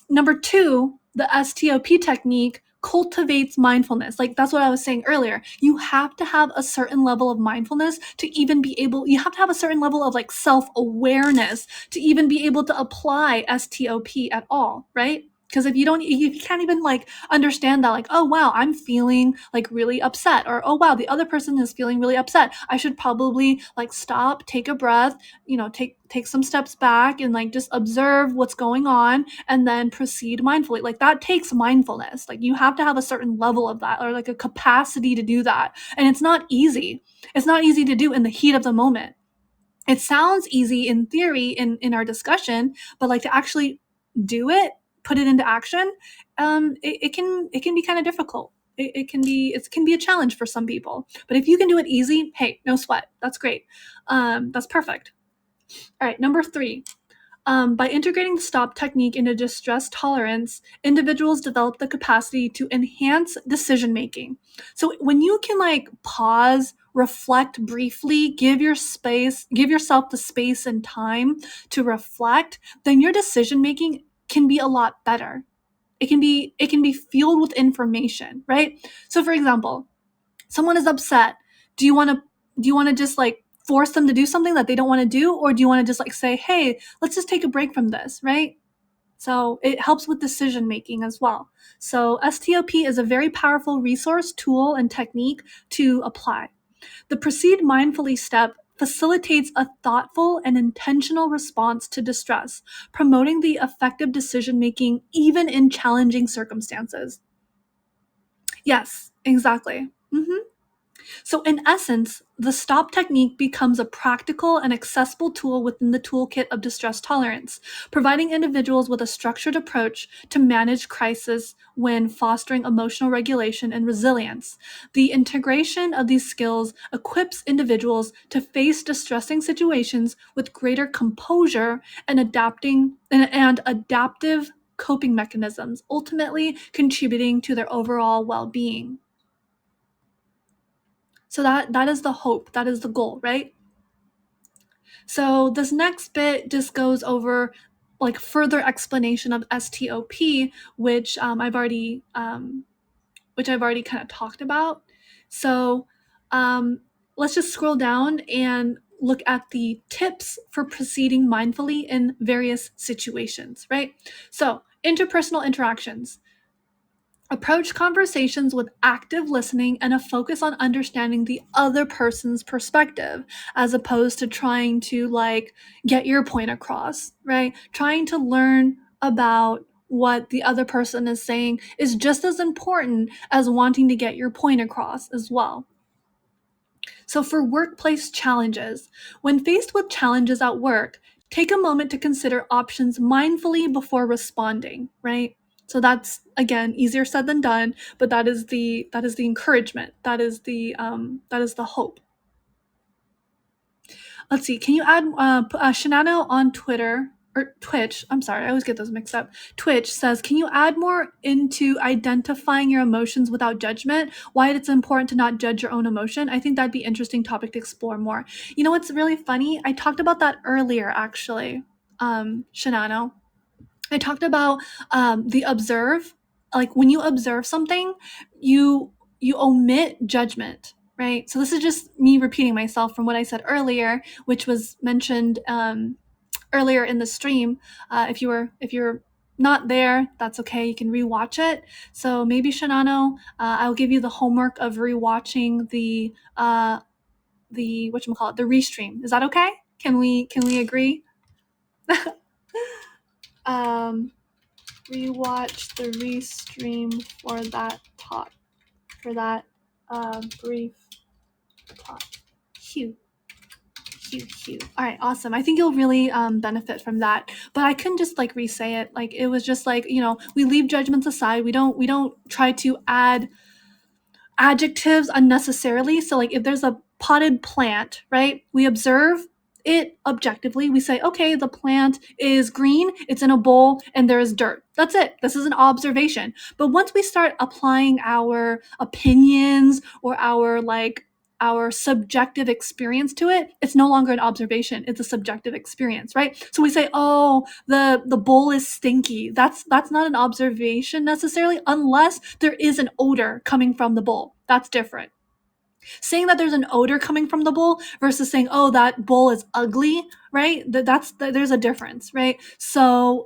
A: Number two, the STOP technique cultivates mindfulness. Like that's what I was saying earlier. You have to have a certain level of mindfulness to even be able, you have to have a certain level of like self-awareness to even be able to apply STOP at all, right? Because if you can't even like understand that, like, oh wow, I'm feeling like really upset, or oh wow, the other person is feeling really upset. I should probably like stop, take a breath, take some steps back and like just observe what's going on and then proceed mindfully. Like that takes mindfulness. Like you have to have a certain level of that, or like a capacity to do that. And it's not easy. It's not easy to do in the heat of the moment. It sounds easy in theory in our discussion, but like to actually do it, put it into action, it can be kind of difficult. It can be a challenge for some people. But if you can do it easy, hey, no sweat. That's great. That's perfect. All right, number 3. By integrating the STOP technique into distress tolerance, individuals develop the capacity to enhance decision making. So when you can like pause, reflect briefly, give yourself the space and time to reflect, then your decision making can be a lot better. It can be fueled with information, right? So for example, someone is upset. Do you want to just like force them to do something that they don't want to do, or do you want to just like say, hey, let's just take a break from this, right? So it helps with decision making as well. So STOP is a very powerful resource, tool, and technique to apply. The proceed mindfully step facilitates a thoughtful and intentional response to distress, promoting the effective decision making even in challenging circumstances. Yes, exactly. So in essence, the STOP technique becomes a practical and accessible tool within the toolkit of distress tolerance, providing individuals with a structured approach to manage crisis when fostering emotional regulation and resilience. The integration of these skills equips individuals to face distressing situations with greater composure and adaptive coping mechanisms, ultimately contributing to their overall well-being. So that is the hope, that is the goal, right? So this next bit just goes over like further explanation of STOP, which I've already kind of talked about. So let's just scroll down and look at the tips for proceeding mindfully in various situations, right? So interpersonal interactions. Approach conversations with active listening and a focus on understanding the other person's perspective, as opposed to trying to like get your point across, right? Trying to learn about what the other person is saying is just as important as wanting to get your point across as well. So for workplace challenges, when faced with challenges at work, take a moment to consider options mindfully before responding, right? So that's again easier said than done, but that is the encouragement. That is the hope. Let's see. Can you add Shinano on Twitter or Twitch? I'm sorry, I always get those mixed up. Twitch says, can you add more into identifying your emotions without judgment? Why it's important to not judge your own emotion? I think that'd be an interesting topic to explore more. You know what's really funny? I talked about that earlier, actually, Shinano. I talked about the observe. Like when you observe something, you omit judgment, right? So this is just me repeating myself from what I said earlier, which was mentioned earlier in the stream. If you're not there, that's okay. You can rewatch it. So maybe Shinano, I'll give you the homework of rewatching the whatchamacallit, the restream. Is that okay? Can we agree? Rewatch the restream for that talk, for that brief talk. Phew. Cute. All right, awesome. I think you'll really benefit from that. But I couldn't just like re-say it. Like it was just like, we leave judgments aside. We don't try to add adjectives unnecessarily. So like if there's a potted plant, right? We observe it objectively. We say, okay, the plant is green, it's in a bowl, and there is dirt. That's it. This is an observation. But once we start applying our opinions or our subjective experience to it, it's no longer an observation, it's a subjective experience, right? So we say, oh, the bowl is stinky. That's not an observation necessarily, unless there is an odor coming from the bowl. That's different. Saying that there's an odor coming from the bowl versus saying, oh, that bowl is ugly, right? There's a difference, right? So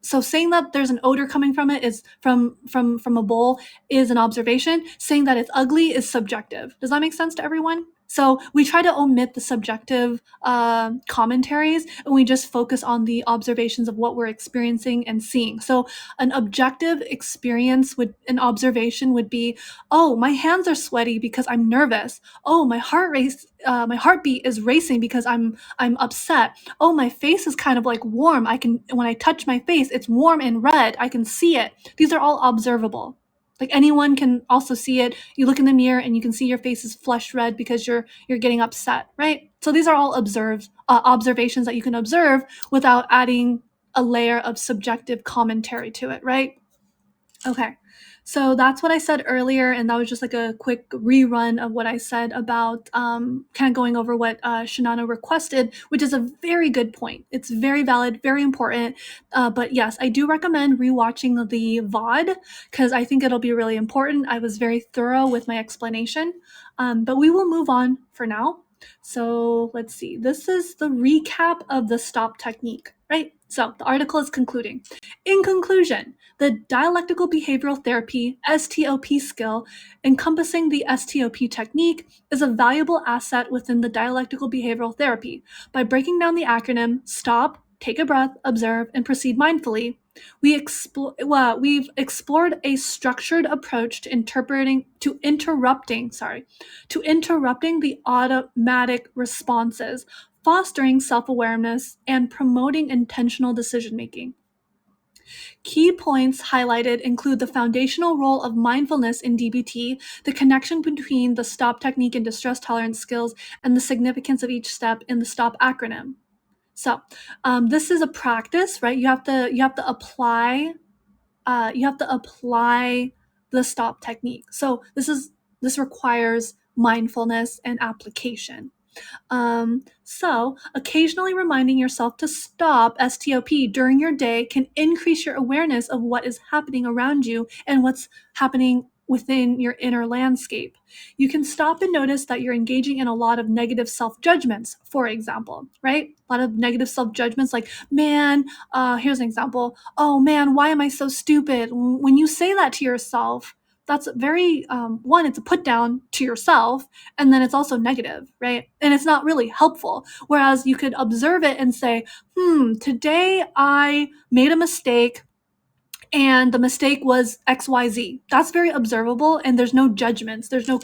A: saying that there's an odor coming from it is from a bowl is an observation. Saying that it's ugly is subjective. Does that make sense to everyone? So we try to omit the subjective commentaries, and we just focus on the observations of what we're experiencing and seeing. So an objective experience an observation would be, oh, my hands are sweaty because I'm nervous. Oh, my heartbeat is racing because I'm upset. Oh, my face is kind of like warm. When I touch my face, it's warm and red. I can see it. These are all observable. Like anyone can also see it. You look in the mirror and you can see your face is flush red because you're getting upset, right? So these are all observations that you can observe without adding a layer of subjective commentary to it, right? Okay. So that's what I said earlier, and that was just like a quick rerun of what I said about kind of going over what Shanana requested, which is a very good point. It's very valid, very important. But yes, I do recommend rewatching the VOD because I think it'll be really important. I was very thorough with my explanation, but we will move on for now. So let's see. This is the recap of the stop technique, right? So the article is concluding. In conclusion, the dialectical behavioral therapy STOP skill, encompassing the STOP technique, is a valuable asset within the dialectical behavioral therapy. By breaking down the acronym STOP, take a breath, observe, and proceed mindfully, we've explored a structured approach to interrupting the automatic responses, fostering self-awareness, and promoting intentional decision-making. Key points highlighted include the foundational role of mindfulness in DBT, the connection between the STOP technique and distress tolerance skills, and the significance of each step in the STOP acronym. So, this is a practice, right? You have to apply the STOP technique. So this requires mindfulness and application. So occasionally reminding yourself to stop STOP during your day can increase your awareness of what is happening around you and what's happening within your inner landscape. You can stop and notice that you're engaging in a lot of negative self-judgments, for example, right? A lot of negative self-judgments like, man, here's an example. Oh man, why am I so stupid? When you say that to yourself, that's very, one, it's a put down to yourself, and then it's also negative, right? And it's not really helpful. Whereas you could observe it and say, today I made a mistake and the mistake was XYZ. That's very observable, and there's no judgments. There's no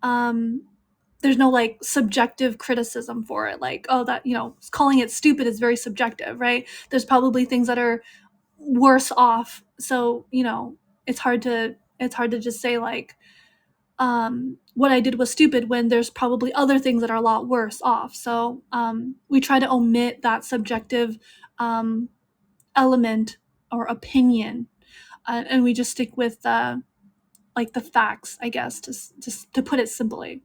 A: like subjective criticism for it. Like, oh, that, calling it stupid is very subjective, right? There's probably things that are worse off. So, it's hard to just say like, what I did was stupid when there's probably other things that are a lot worse off. So we try to omit that subjective element or opinion, and we just stick with like the facts, I guess, just to put it simply.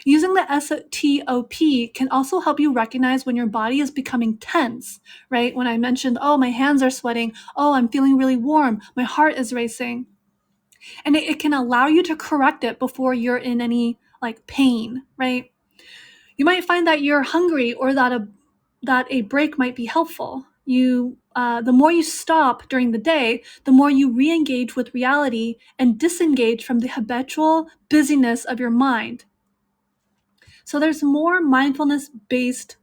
A: Using the STOP can also help you recognize when your body is becoming tense, right? When I mentioned, oh, my hands are sweating, oh, I'm feeling really warm, my heart is racing. And it can allow you to correct it before you're in any like pain, right? You might find that you're hungry or that a break might be helpful. The more you stop during the day, the more you re-engage with reality and disengage from the habitual busyness of your mind. So there's more mindfulness-based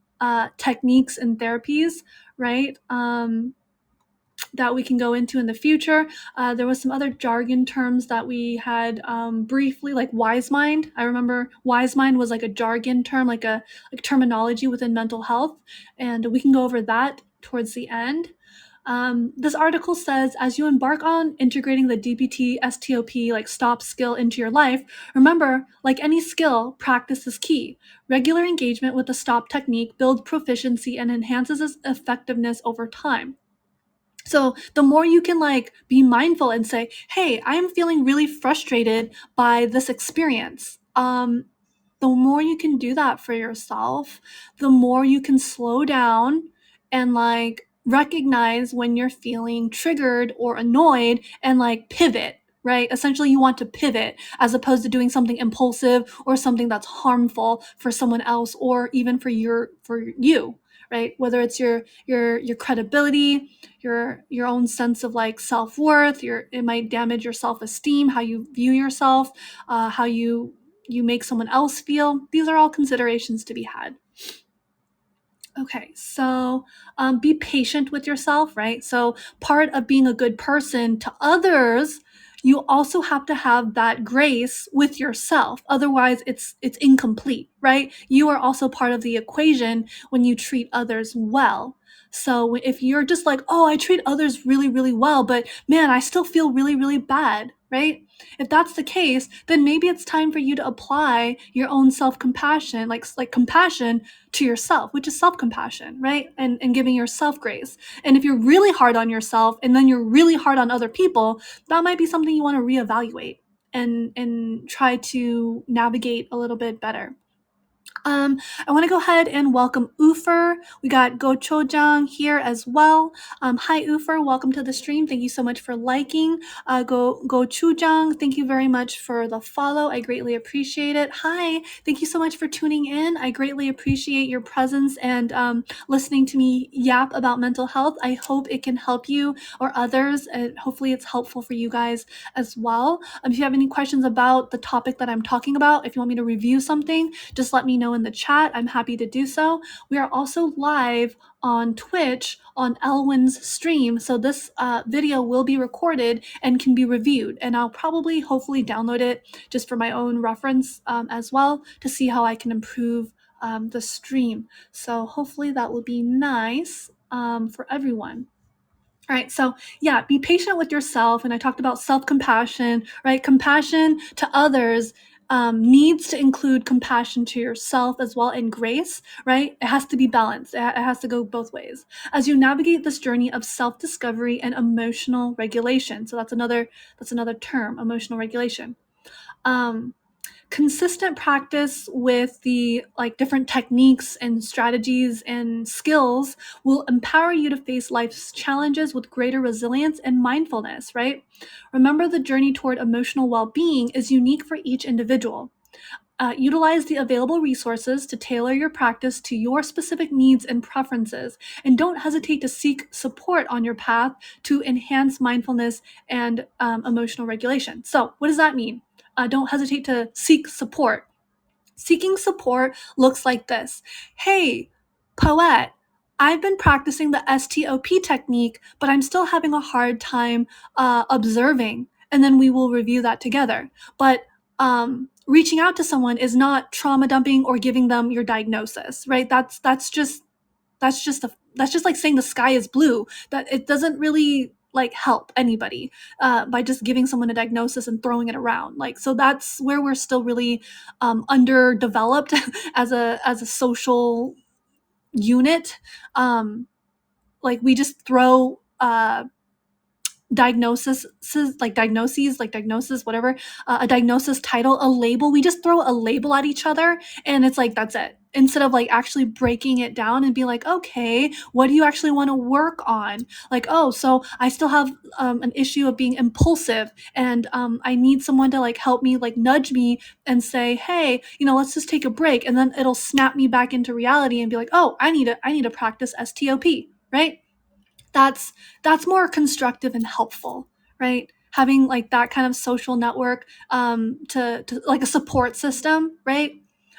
A: techniques and therapies, right? that we can go into in the future. There was some other jargon terms that we had briefly, like wise mind. I remember wise mind was like a jargon term, like terminology within mental health, and we can go over that towards the end. This article says, as you embark on integrating the DBT STOP like stop skill into your life, remember, like any skill, practice is key. Regular engagement with the stop technique builds proficiency and enhances its effectiveness over time. So the more you can like be mindful and say, hey, I am feeling really frustrated by this experience. The more you can do that for yourself, the more you can slow down and like recognize when you're feeling triggered or annoyed and like pivot, right? Essentially, you want to pivot as opposed to doing something impulsive or something that's harmful for someone else or even for you, right? Whether it's your credibility, your own sense of like self-worth, it might damage your self-esteem, how you view yourself, how you make someone else feel. These are all considerations to be had. Okay, so be patient with yourself, right? So part of being a good person to others, you also have to have that grace with yourself. Otherwise, it's incomplete, right? You are also part of the equation when you treat others well. So if you're just like, oh, I treat others really, really well, but man, I still feel really, really bad, right? If that's the case, then maybe it's time for you to apply your own self-compassion, like compassion to yourself, which is self-compassion, right? And giving yourself grace. And if you're really hard on yourself and then you're really hard on other people, that might be something you want to reevaluate and try to navigate a little bit better. I want to go ahead and welcome Ufer. We got Gochojang here as well. Hi, Ufer. Welcome to the stream. Thank you so much for liking. Gochujang, thank you very much for the follow. I greatly appreciate it. Hi. Thank you so much for tuning in. I greatly appreciate your presence and listening to me yap about mental health. I hope it can help you or others, and hopefully it's helpful for you guys as well. If you have any questions about the topic that I'm talking about, if you want me to review something, just let me know in the chat. I'm happy to do so. We are also live on Twitch on Elwin's stream, so this video will be recorded and can be reviewed, and I'll probably hopefully download it just for my own reference as well to see how I can improve the stream. So hopefully that will be nice for everyone. All right, so yeah, be patient with yourself. And I talked about self-compassion, right? Compassion to others needs to include compassion to yourself as well, and grace, right? It has to be balanced. It has to go both ways as you navigate this journey of self-discovery and emotional regulation. So that's another term, emotional regulation. Consistent practice with the like different techniques and strategies and skills will empower you to face life's challenges with greater resilience and mindfulness, right? Remember, the journey toward emotional well-being is unique for each individual. Utilize the available resources to tailor your practice to your specific needs and preferences, and don't hesitate to seek support on your path to enhance mindfulness and emotional regulation. So what does that mean? Don't hesitate to seek support. Seeking support looks like this. Hey, Poette, I've been practicing the STOP technique, but I'm still having a hard time observing. And then we will review that together. But reaching out to someone is not trauma dumping or giving them your diagnosis, right? That's just like saying the sky is blue. That it doesn't really like help anybody by just giving someone a diagnosis and throwing it around. Like, so that's where we're still really underdeveloped as a social unit. Like we just throw diagnosis, whatever, a diagnosis title, a label. We just throw a label at each other, and it's like that's it. Instead of like actually breaking it down and be like, okay, what do you actually want to work on? Like, oh, so I still have an issue of being impulsive, and I need someone to like help me, like nudge me and say, hey, let's just take a break, and then it'll snap me back into reality and be like, oh, I need to practice STOP, right? That's more constructive and helpful, right? Having like that kind of social network to like a support system, right?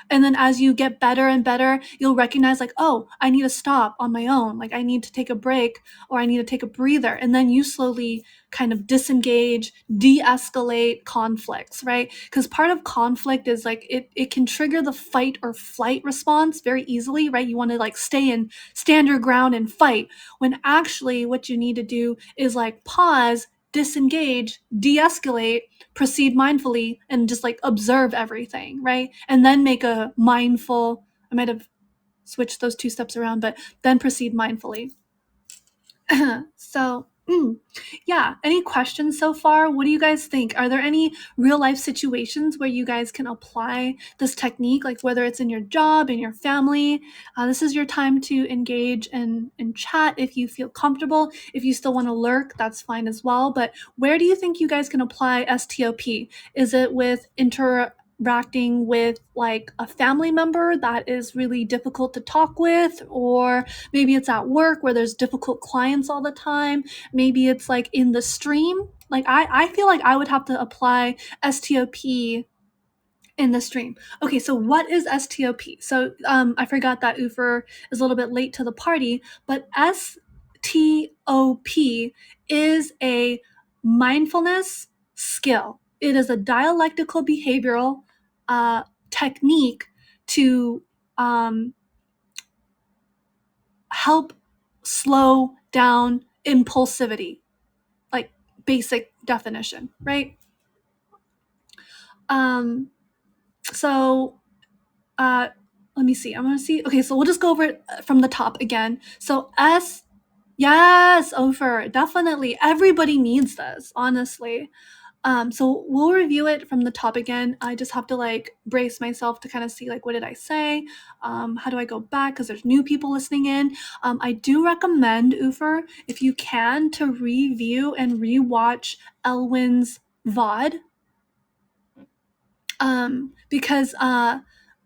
A: And then as you get better and better, you'll recognize like, oh, I need to stop on my own. Like I need to take a break or I need to take a breather. And then you slowly kind of disengage, de-escalate conflicts, right? Because part of conflict is like it can trigger the fight or flight response very easily, right? You want to like stand your ground and fight, when actually what you need to do is like pause, disengage, de-escalate, proceed mindfully, and just like observe everything, right? And then make a mindful, I might have switched those two steps around, but then proceed mindfully. So, yeah, any questions so far? What do you guys think? Are there any real life situations where you guys can apply this technique, like whether it's in your job, in your family? This is your time to engage and chat if you feel comfortable. If you still want to lurk, that's fine as well. But where do you think you guys can apply STOP? Is it with interacting with like a family member that is really difficult to talk with, or maybe it's at work where there's difficult clients all the time? Maybe it's like in the stream. Like I feel like I would have to apply STOP in the stream. Okay, so what is STOP? So I forgot that Ufer is a little bit late to the party, but STOP is a mindfulness skill. It is a dialectical behavioral technique to help slow down impulsivity, like basic definition, right? So let me see. I'm gonna see. Okay, so we'll just go over it from the top again. So yes, Ofer, definitely. Everybody needs this, honestly. So we'll review it from the top again. I just have to like brace myself to kind of see like, what did I say? How do I go back? Because there's new people listening in. I do recommend, Ufer, if you can, to review and rewatch Elwin's VOD. Because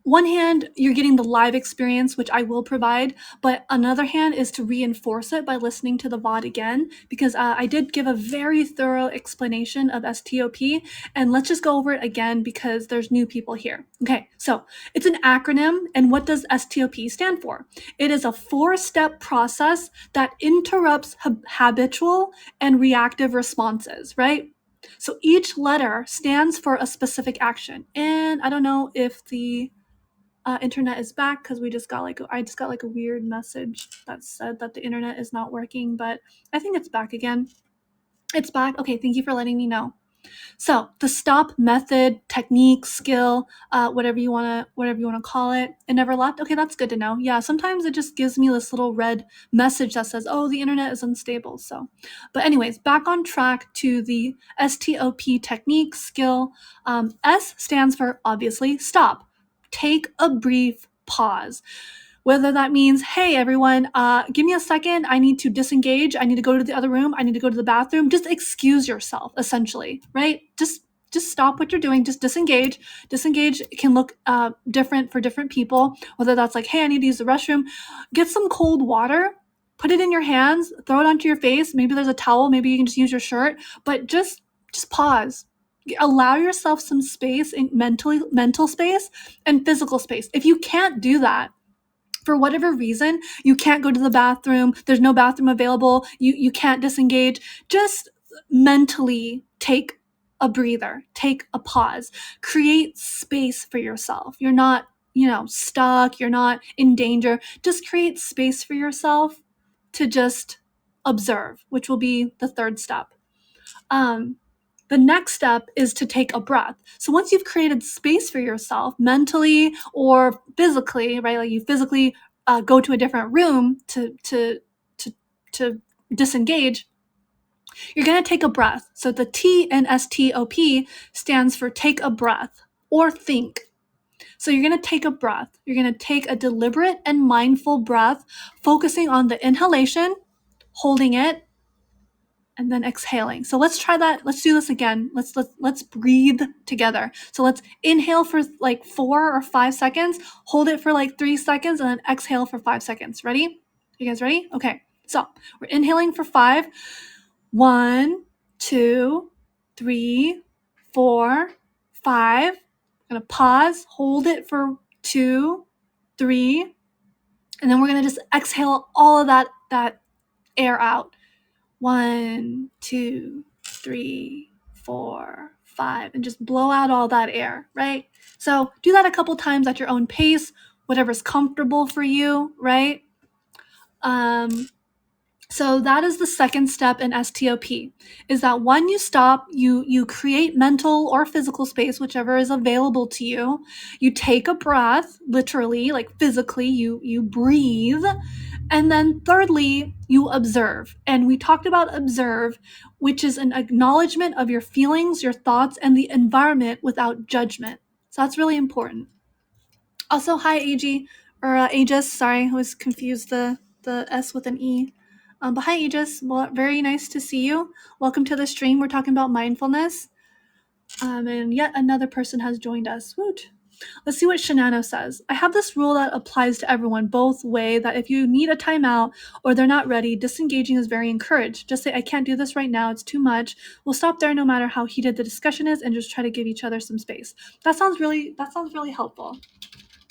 A: one hand, you're getting the live experience, which I will provide, but another hand is to reinforce it by listening to the VOD again, because I did give a very thorough explanation of STOP, and let's just go over it again because there's new people here. Okay, so it's an acronym, and what does STOP stand for? It is a 4-step process that interrupts habitual and reactive responses, right? So each letter stands for a specific action. And I don't know if the internet is back, because I just got like a weird message that said that the internet is not working, but I think it's back again. It's back. Okay, thank you for letting me know. So the stop method, technique, skill, whatever you wanna call it, it never left. Okay, that's good to know. Yeah, sometimes it just gives me this little red message that says, "Oh, the internet is unstable." So, but anyways, back on track to the STOP technique, skill. S stands for obviously stop. Take a brief pause. Whether that means, hey, everyone, give me a second. I need to disengage. I need to go to the other room. I need to go to the bathroom. Just excuse yourself, essentially, right? Just stop what you're doing. Just disengage. Disengage can look different for different people, whether that's like, hey, I need to use the restroom. Get some cold water, put it in your hands, throw it onto your face. Maybe there's a towel. Maybe you can just use your shirt, but just pause. Allow yourself some space, in mental space and physical space. If you can't do that, for whatever reason, you can't go to the bathroom, there's no bathroom available, you can't disengage, just mentally take a breather, take a pause, create space for yourself. You're not, stuck, you're not in danger. Just create space for yourself to just observe, which will be the third step. The next step is to take a breath. So once you've created space for yourself mentally or physically, right? Like you physically go to a different room to disengage, you're going to take a breath. So the T in STOP stands for take a breath or think. So you're going to take a breath. You're going to take a deliberate and mindful breath, focusing on the inhalation, holding it, and then exhaling. So let's try that. Let's do this again. Let's breathe together. So let's inhale for like 4 or 5 seconds, hold it for like 3 seconds, and then exhale for 5 seconds. Ready? You guys ready? Okay. So we're inhaling for 5. 1, 2, 3, 4, 5. I'm gonna pause, hold it for 2, 3, and then we're going to just exhale all of that air out. 1, 2, 3, 4, 5, and just blow out all that air, right? So do that a couple times at your own pace, whatever's comfortable for you, right? So that is the second step in STOP, is that when you stop, you create mental or physical space, whichever is available to you. You take a breath, literally, like physically, you breathe. And then thirdly, you observe. And we talked about observe, which is an acknowledgement of your feelings, your thoughts, and the environment without judgment. So that's really important. Also, hi, AG, or Aegis. Sorry, I was confused the S with an E. But hi, Aegis. Well, very nice to see you. Welcome to the stream. We're talking about mindfulness. And yet another person has joined us. Woot. Let's see what Shanano says. I have this rule that applies to everyone both way, that if you need a timeout or they're not ready, disengaging is very encouraged. Just say, I can't do this right now. It's too much. We'll stop there no matter how heated the discussion is and just try to give each other some space. That sounds really helpful.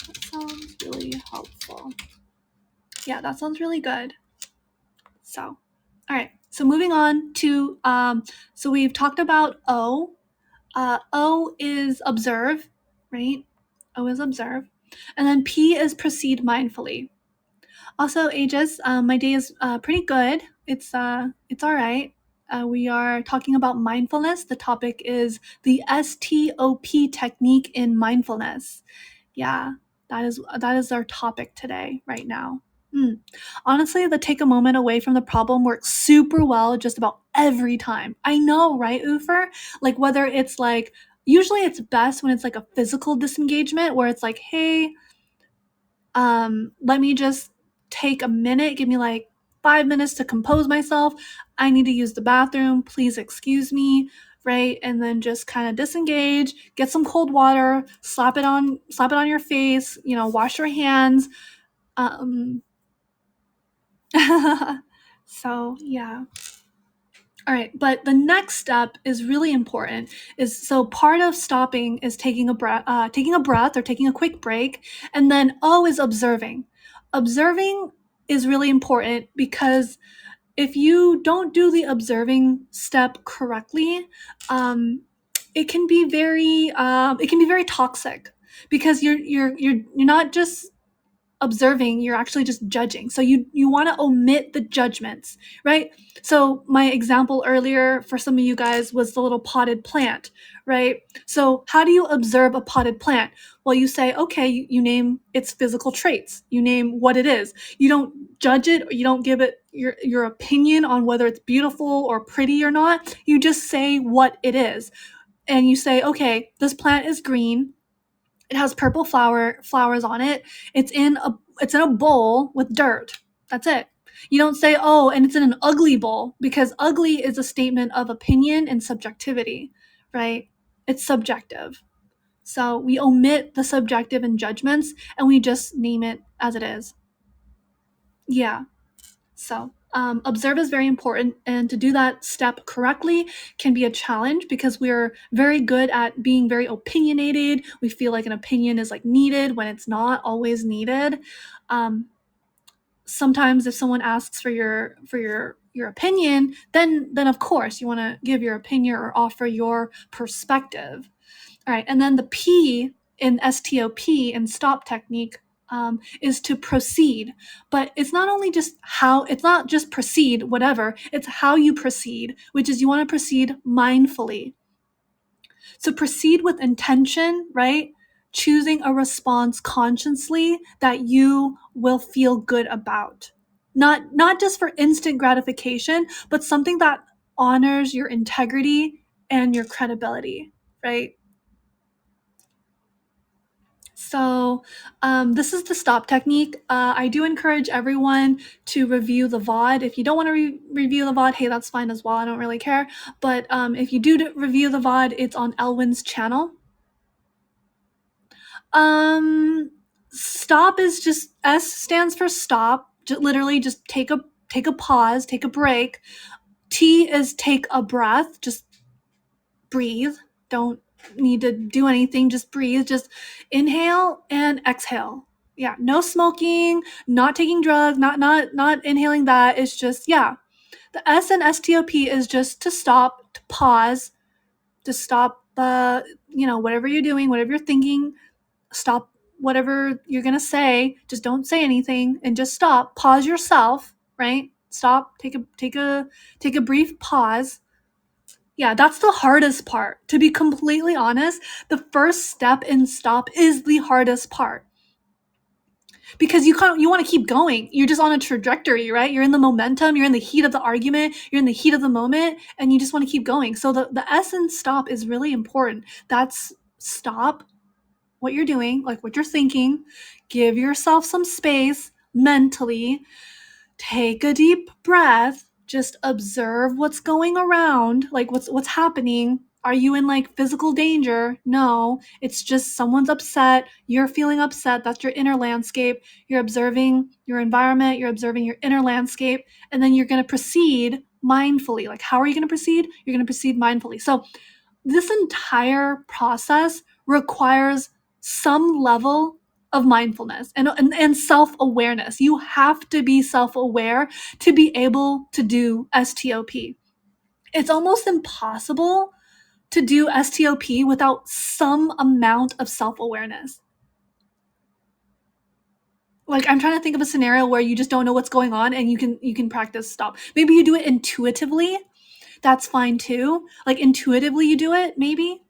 A: That sounds really helpful. Yeah, that sounds really good. So, all right. So moving on to, so we've talked about O. O is observe, right? O is observe. And then P is proceed mindfully. Also, Aegis, my day is pretty good. It's all right. We are talking about mindfulness. The topic is the STOP technique in mindfulness. Yeah, that is our topic today, right now. Honestly, the take a moment away from the problem works super well just about every time. I know, right, Ufer? Like whether it's like, usually it's best when it's like a physical disengagement where it's like, hey, let me just take a minute, give me like 5 minutes to compose myself. I need to use the bathroom. Please excuse me, right? And then just kind of disengage, get some cold water, slap it on your face, wash your hands. So yeah. All right, but the next step is really important. So part of stopping is taking a breath or taking a quick break, and then O is observing. Observing is really important because if you don't do the observing step correctly, it can be very toxic because you're not just observing, you're actually just judging. So you want to omit the judgments, right? So my example earlier for some of you guys was the little potted plant, right? So how do you observe a potted plant? Well, you say, okay, you name its physical traits, you name what it is. You don't judge it, or you don't give it your opinion on whether it's beautiful or pretty or not. You just say what it is. And you say, okay, this plant is green. It has purple flowers on it. It's in a bowl with dirt. That's it. You don't say, oh, and it's in an ugly bowl, because ugly is a statement of opinion and subjectivity, right? It's subjective. So we omit the subjective and judgments and we just name it as it is. Yeah. So observe is very important, and to do that step correctly can be a challenge because we're very good at being very opinionated. We feel like an opinion is like needed when it's not always needed. Sometimes if someone asks for your opinion, then of course you want to give your opinion or offer your perspective. All right, and then the P in STOP and stop technique is to proceed. But it's not just proceed, whatever, it's how you proceed, which is you want to proceed mindfully. So proceed with intention, right? Choosing a response consciously that you will feel good about. Not just for instant gratification, but something that honors your integrity and your credibility, right? So this is the stop technique. I do encourage everyone to review the VOD. If you don't want to review the VOD, hey, that's fine as well. I don't really care. But if you do review the VOD, it's on Elwin's channel. Stop is just, S stands for stop. Literally just take a pause, take a break. T is take a breath. Just breathe. Don't need to do anything. Just breathe. Just inhale and exhale. Yeah, no smoking, not taking drugs, not inhaling that. It's just, yeah. The S in STOP is just to stop, to pause, to stop whatever you're doing, whatever you're thinking, stop whatever you're going to say, just don't say anything and just stop. Pause yourself, right? Stop, take a brief pause. Yeah, that's the hardest part. To be completely honest, the first step in stop is the hardest part. Because you want to keep going. You're just on a trajectory, right? You're in the momentum, you're in the heat of the argument, you're in the heat of the moment, and you just want to keep going. So the S in stop is really important. That's stop what you're doing, like what you're thinking, give yourself some space mentally, take a deep breath, just observe what's going around, like what's happening. Are you in like physical danger? No, it's just someone's upset, you're feeling upset. That's your inner landscape. You're observing your environment, you're observing your inner landscape, and then you're going to proceed mindfully. Like, how are you going to proceed? You're going to proceed mindfully. So this entire process requires some level of mindfulness and self-awareness. You have to be self-aware to be able to do STOP. It's almost impossible to do STOP without some amount of self-awareness. Like, I'm trying to think of a scenario where you just don't know what's going on and you can practice stop. Maybe you do it intuitively. That's fine too. Like, intuitively you do it, maybe.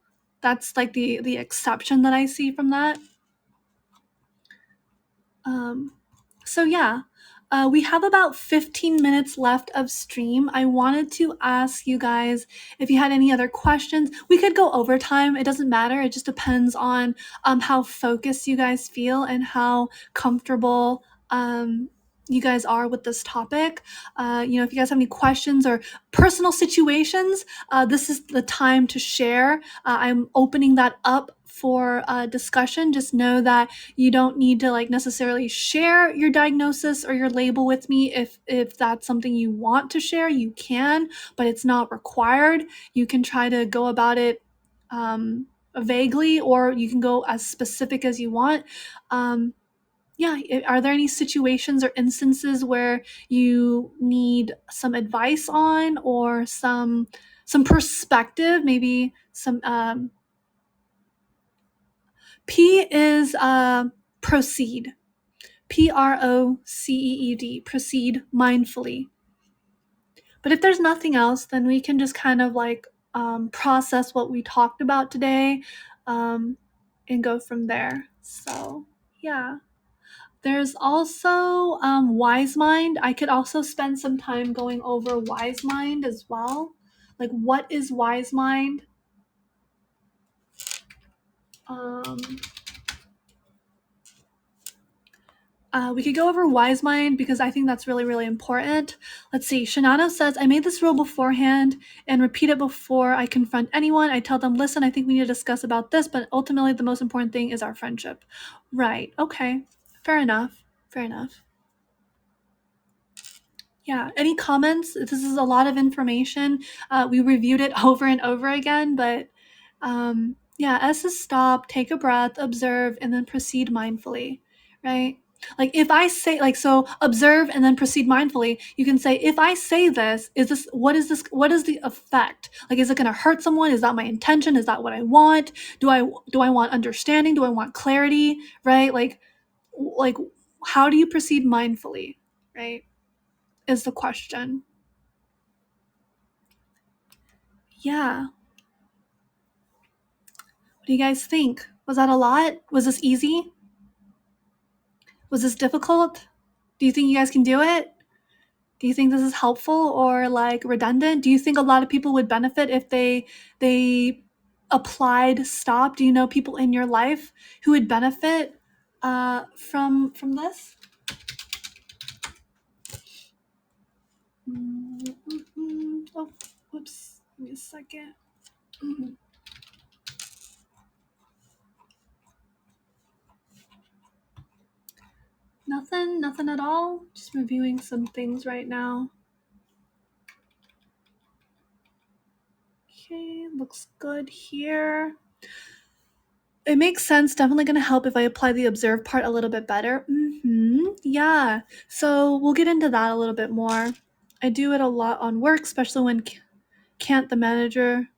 A: That's like the exception that I see from that. So yeah, we have about 15 minutes left of stream. I wanted to ask you guys if you had any other questions. We could go overtime. It doesn't matter. It just depends on how focused you guys feel and how comfortable you guys are with this topic. If you guys have any questions or personal situations, this is the time to share. I'm opening that up for discussion. Just know that you don't need to like necessarily share your diagnosis or your label with me. If that's something you want to share, you can, but it's not required. You can try to go about it vaguely, or you can go as specific as you want. Are there any situations or instances where you need some advice on, or some perspective, maybe some P is proceed. PROCEED, proceed mindfully. But if there's nothing else, then we can just kind of like process what we talked about today and go from there. So, yeah. There's also Wise Mind. I could also spend some time going over Wise Mind as well. Like, what is Wise Mind? We could go over Wise Mind because I think that's really, really important. Let's see. Shinano says, I made this rule beforehand and repeat it before I confront anyone. I tell them, listen, I think we need to discuss about this, but ultimately the most important thing is our friendship. Right. Okay. Fair enough. Fair enough. Yeah. Any comments? This is a lot of information. We reviewed it over and over again, but S is stop, take a breath, observe, and then proceed mindfully, right? Like, if I say, like, so observe and then proceed mindfully, you can say, if I say this, what is the effect? Like, is it going to hurt someone? Is that my intention? Is that what I want? Do I want understanding? Do I want clarity? Right? Like, how do you proceed mindfully? Right? Is the question. Yeah. What do you guys think? Was that a lot? Was this easy? Was this difficult? Do you think you guys can do it? Do you think this is helpful or like redundant? Do you think a lot of people would benefit if they applied stop? Do you know people in your life who would benefit from this? Oh, whoops. Give me a second. Nothing at all. Just reviewing some things right now. Okay, looks good here. It makes sense. Definitely going to help if I apply the observe part a little bit better. Yeah. So we'll get into that a little bit more. I do it a lot on work, especially when can't the manager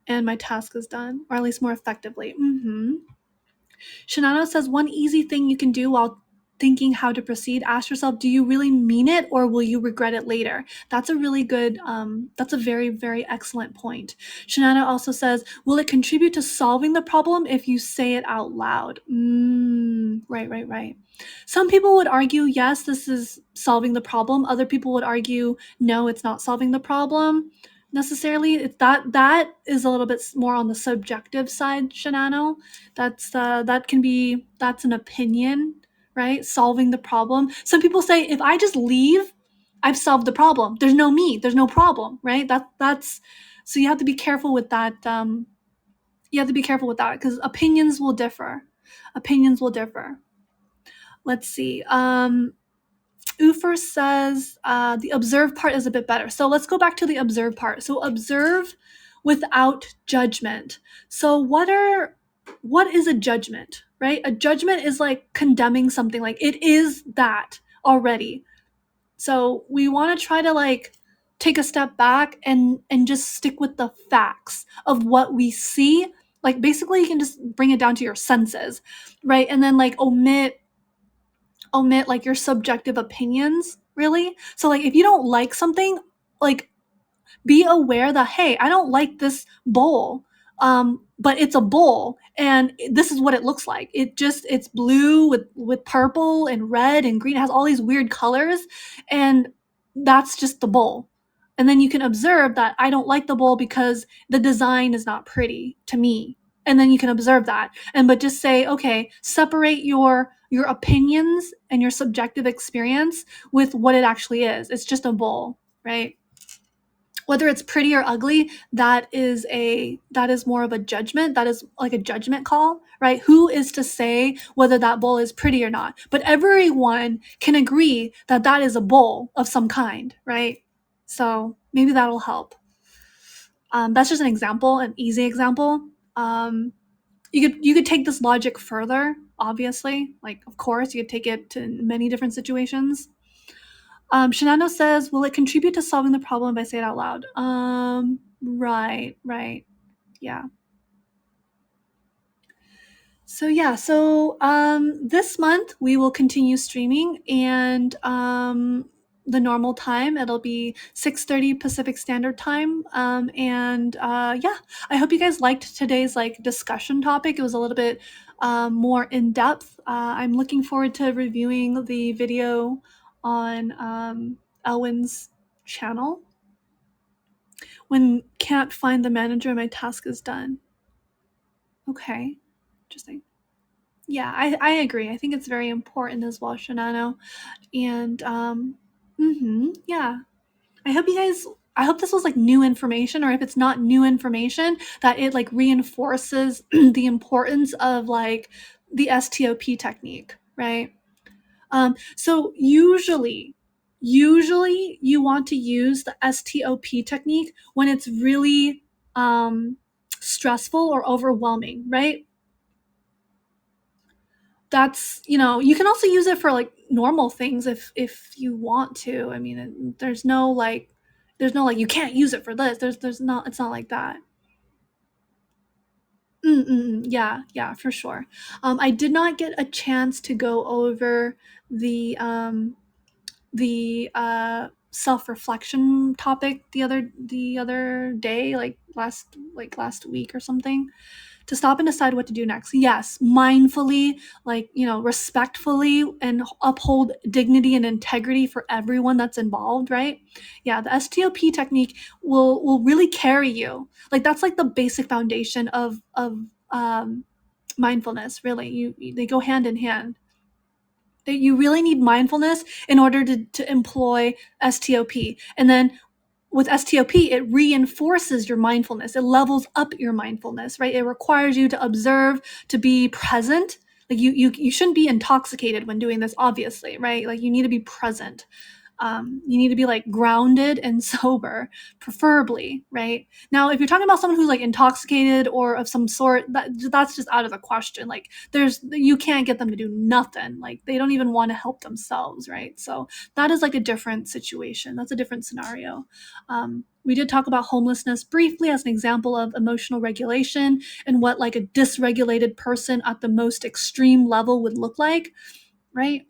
A: and my task is done, or at least more effectively. Shinano says one easy thing you can do while thinking how to proceed, ask yourself, do you really mean it or will you regret it later? That's a really good, that's a very, very excellent point. Shinano also says, will it contribute to solving the problem if you say it out loud? Right. Some people would argue, yes, this is solving the problem. Other people would argue, no, it's not solving the problem necessarily. It's that is a little bit more on the subjective side, Shinano. That's an opinion, right? Solving the problem. Some people say if I just leave, I've solved the problem. There's no me. There's no problem, right? That's so you have to be careful with that. You have to be careful with that because opinions will differ. Opinions will differ. Let's see. Ufer says the observe part is a bit better. So let's go back to the observe part. So observe without judgment. So what is a judgment, right? A judgment is like condemning something, like it is that already. So we want to try to like take a step back and just stick with the facts of what we see. Like basically you can just bring it down to your senses, right? And then like omit like your subjective opinions, really. So like if you don't like something, like be aware that, hey, I don't like this bowl, but it's a bowl and this is what it looks like. It's blue with purple and red and green. It has all these weird colors and that's just the bowl. And then you can observe that I don't like the bowl because the design is not pretty to me. And then you can observe that. But just say, okay, separate your opinions and your subjective experience with what it actually is. It's just a bowl, right? Whether it's pretty or ugly, that is more of a judgment. That is like a judgment call, right? Who is to say whether that bowl is pretty or not? But everyone can agree that that is a bowl of some kind, right? So maybe that'll help. That's just an example, an easy example. You could take this logic further, obviously. Like, of course, you could take it to many different situations. Shinano says, will it contribute to solving the problem if I say it out loud? Right. Yeah. So this month we will continue streaming and the normal time. It'll be 6:30 Pacific Standard Time. Yeah, I hope you guys liked today's like discussion topic. It was a little bit more in depth. I'm looking forward to reviewing the video on Elwin's channel. When can't find the manager, my task is done. Okay, interesting. Yeah, I agree. I think it's very important as well, Shinano. And yeah. I hope this was like new information, or if it's not new information, that it like reinforces the importance of like the STOP technique, right? So usually you want to use the STOP technique when it's really stressful or overwhelming, right? That's, you can also use it for like normal things if you want to. I mean, there's no like you can't use it for this. There's not, it's not like that. Yeah, for sure. I did not get a chance to go over the self-reflection topic the other day, like last week or something. To stop and decide what to do next. Yes, mindfully, like, respectfully, and uphold dignity and integrity for everyone that's involved, right? Yeah, the STOP technique will really carry you. Like that's like the basic foundation of mindfulness, really. They go hand in hand. That you really need mindfulness in order to employ STOP. And then with STOP, it reinforces your mindfulness. It levels up your mindfulness, right? It requires you to observe, to be present. Like you shouldn't be intoxicated when doing this, obviously, right? Like you need to be present. You need to be like grounded and sober, preferably, right? Now, if you're talking about someone who's like intoxicated or of some sort, that's just out of the question. Like you can't get them to do nothing. Like they don't even want to help themselves, right? So that is like a different situation. That's a different scenario. We did talk about homelessness briefly as an example of emotional regulation and what like a dysregulated person at the most extreme level would look like, right?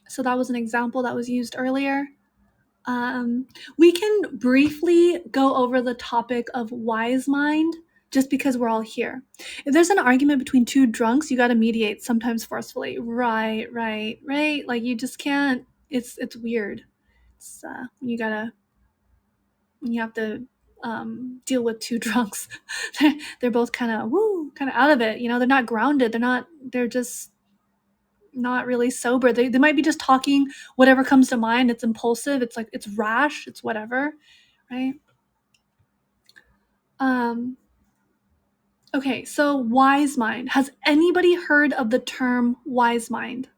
A: So that was an example that was used earlier. We can briefly go over the topic of wise mind just because we're all here. If there's an argument between two drunks, you got to mediate, sometimes forcefully. Right. Like you just can't. It's weird. It's when you have to deal with two drunks. They're both kind of out of it. They're not grounded. They're just not really sober. They might be just talking whatever comes to mind. It's impulsive. It's like it's rash. It's whatever, right? Okay, so wise mind. Has anybody heard of the term wise mind?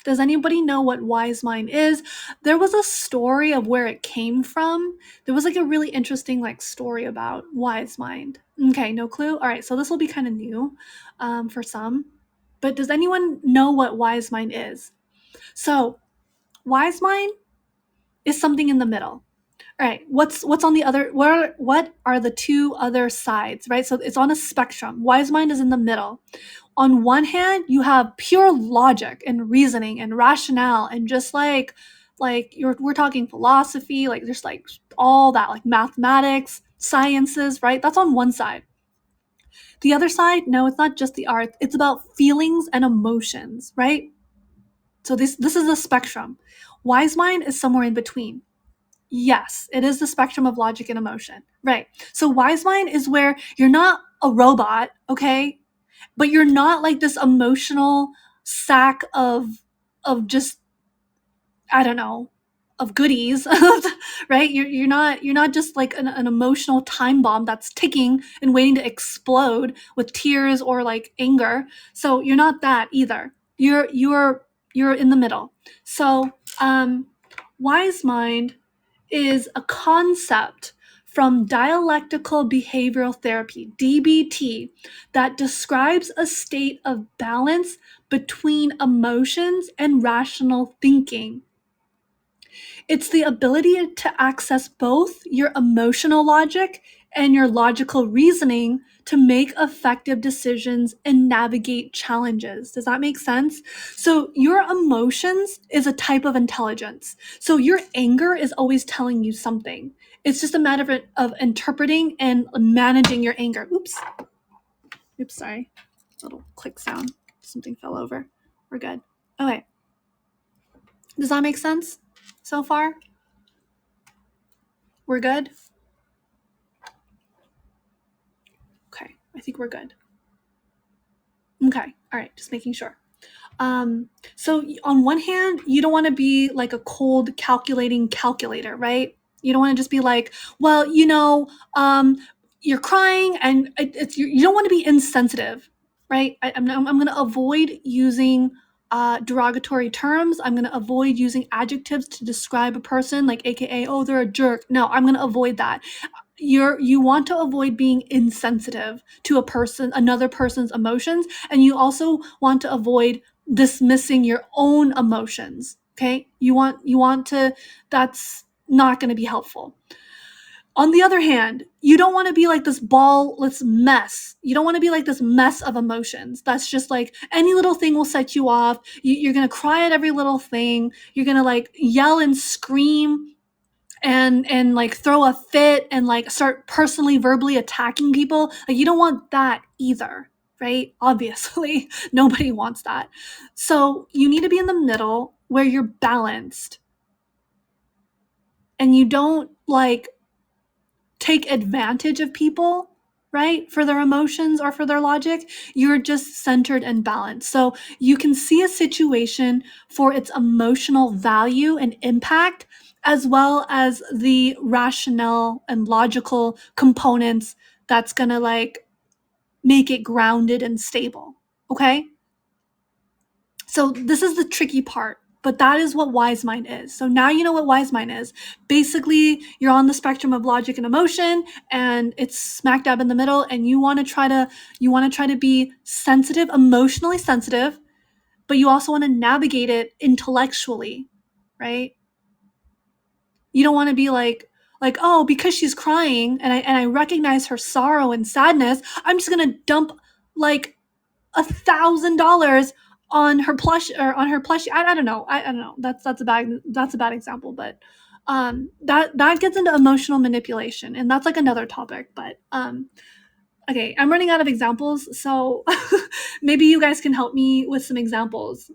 A: Does anybody know what wise mind is? There was a story of where it came from. There was like a really interesting like story about wise mind. Okay, no clue. All right, so this will be kind of new for some. But does anyone know what wise mind is? So wise mind is something in the middle. All right, what's on the other, what are the two other sides, right? So it's on a spectrum. Wise mind is in the middle. On one hand, you have pure logic and reasoning and rationale and just like we're talking philosophy, like there's like all that, like mathematics, sciences, right? That's on one side. The other side, no, it's not just the art. It's about feelings and emotions, right? So this is the spectrum. Wise mind is somewhere in between. Yes, it is the spectrum of logic and emotion. Right. So wise mind is where you're not a robot, okay? But you're not like this emotional sack of just, I don't know, of goodies, right? You're not just like an emotional time bomb that's ticking and waiting to explode with tears or like anger. So you're not that either. You're in the middle. So wise mind is a concept from dialectical behavioral therapy, DBT, that describes a state of balance between emotions and rational thinking. It's the ability to access both your emotional logic and your logical reasoning to make effective decisions and navigate challenges. Does that make sense? So your emotions is a type of intelligence. So your anger is always telling you something. It's just a matter of interpreting and managing your anger. Oops, sorry. Little click sound. Something fell over. We're good. Okay. Does that make sense so far? We're good? Okay, I think we're good. Okay, all right, just making sure. So on one hand, you don't want to be like a cold calculating calculator, right? You don't want to just be like, well, you're crying and you don't want to be insensitive, right? I'm going to avoid using derogatory terms. I'm going to avoid using adjectives to describe a person, like AKA, oh, they're a jerk. No, I'm going to avoid that. You want to avoid being insensitive to another person's emotions, and you also want to avoid dismissing your own emotions. Okay, you want to, that's not going to be helpful. On the other hand, you don't want to be like this ballless mess. You don't want to be like this mess of emotions. That's just like any little thing will set you off. You're going to cry at every little thing. You're going to like yell and scream and like throw a fit and like start personally verbally attacking people. Like you don't want that either, right? Obviously, nobody wants that. So you need to be in the middle where you're balanced and you don't like take advantage of people, right? For their emotions or for their logic. You're just centered and balanced. So you can see a situation for its emotional value and impact, as well as the rationale and logical components that's going to like make it grounded and stable. Okay? So this is the tricky part. But that is what wise mind is. So now you know what wise mind is. Basically, you're on the spectrum of logic and emotion, and it's smack dab in the middle, and you want to try to be sensitive, emotionally sensitive, but you also want to navigate it intellectually, right? You don't want to be like, oh, because she's crying and I recognize her sorrow and sadness, I'm just gonna dump like $1,000 on her plush or on her plushie. I don't know. I don't know. That's a bad example, but that gets into emotional manipulation, and that's like another topic. But okay, I'm running out of examples, so maybe you guys can help me with some examples.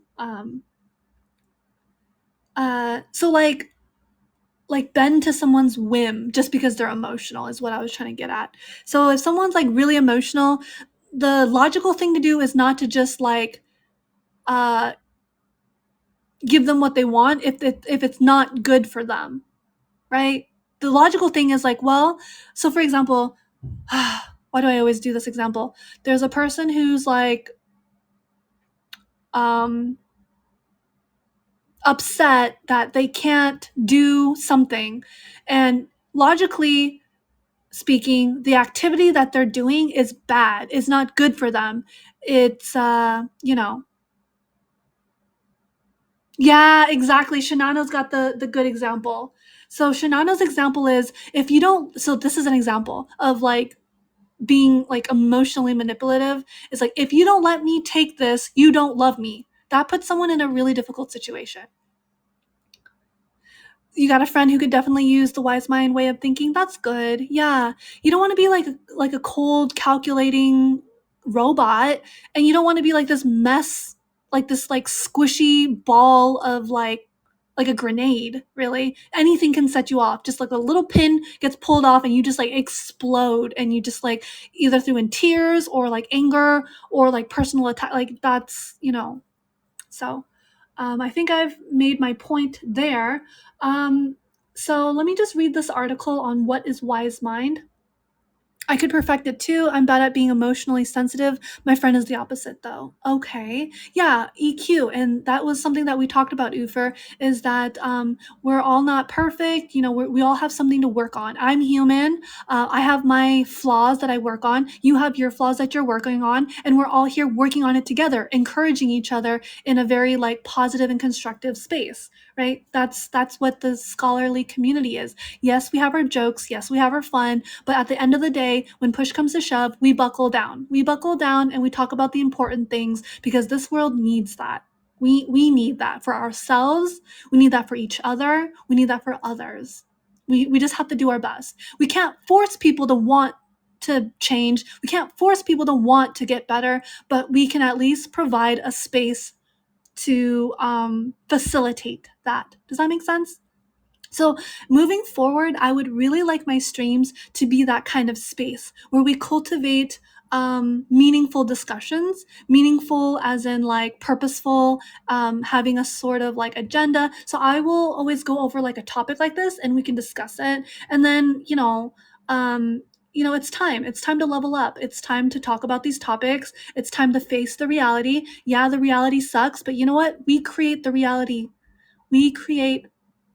A: So bend to someone's whim just because they're emotional is what I was trying to get at. So if someone's like really emotional, the logical thing to do is not to just like give them what they want if it's not good for them, right? The logical thing is like, well, so for example, why do I always do this example? There's a person who's like upset that they can't do something, and logically speaking, the activity that they're doing is bad, is not good for them. It's yeah, exactly. Shanano's got the good example. So Shanano's example is, if you don't, so this is an example of like being like emotionally manipulative. It's like, if you don't let me take this, you don't love me. That puts someone in a really difficult situation. You got a friend who could definitely use the wise mind way of thinking. That's good. Yeah. You don't want to be like a cold calculating robot, and you don't want to be like this mess, like this like squishy ball of like a grenade, really. Anything can set you off. Just like a little pin gets pulled off and you just like explode, and you just like either through in tears or like anger or like personal attack. Like that's, so I think I've made my point there. So let me just read this article on what is wise mind. I could perfect it too. I'm bad at being emotionally sensitive. My friend is the opposite though. Okay. Yeah, EQ. And that was something that we talked about, Ufer, is that we're all not perfect. We all have something to work on. I'm human. I have my flaws that I work on. You have your flaws that you're working on. And we're all here working on it together, encouraging each other in a very like positive and constructive space, right? That's what the scholarly community is. Yes, we have our jokes. Yes, we have our fun. But at the end of the day, when push comes to shove, we buckle down. We buckle down and we talk about the important things, because this world needs that. We need that for ourselves. We need that for each other. We need that for others. We just have to do our best. We can't force people to want to change. We can't force people to want to get better, but we can at least provide a space to facilitate that. Does that make sense? So moving forward, I would really like my streams to be that kind of space where we cultivate meaningful discussions, meaningful as in like purposeful, having a sort of like agenda. So I will always go over like a topic like this and we can discuss it. And then, it's time. It's time to level up. It's time to talk about these topics. It's time to face the reality. Yeah, the reality sucks, but you know what? We create the reality. We create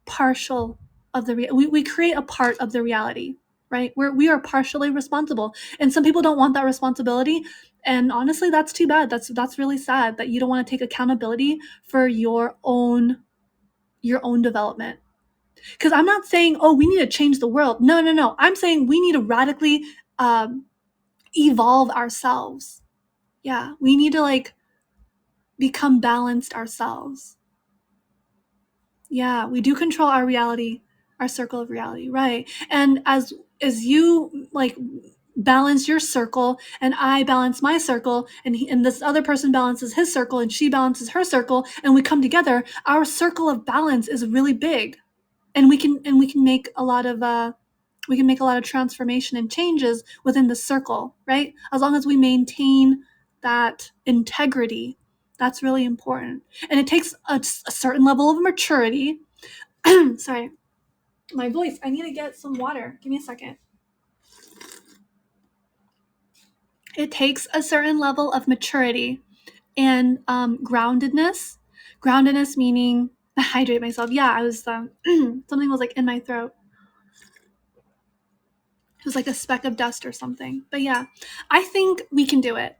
A: partial of the we create a part of the reality, right? We are partially responsible, and some people don't want that responsibility, and honestly that's too bad. That's really sad that you don't want to take accountability for your own development. Because I'm not saying, oh, we need to change the world. No, I'm saying we need to radically evolve ourselves. Yeah, we need to like become balanced ourselves. Yeah, we do control our reality, our circle of reality, right? And as you like balance your circle and I balance my circle, and this other person balances his circle and she balances her circle, and we come together, our circle of balance is really big. And we can make a lot of transformation and changes within the circle, right? As long as we maintain that integrity, that's really important. And it takes a certain level of maturity. Sorry, my voice. I need to get some water. Give me a second. It takes a certain level of maturity and groundedness. Groundedness meaning hydrate myself. Yeah, I was something was like in my throat. It was like a speck of dust or something. But yeah, I think we can do it.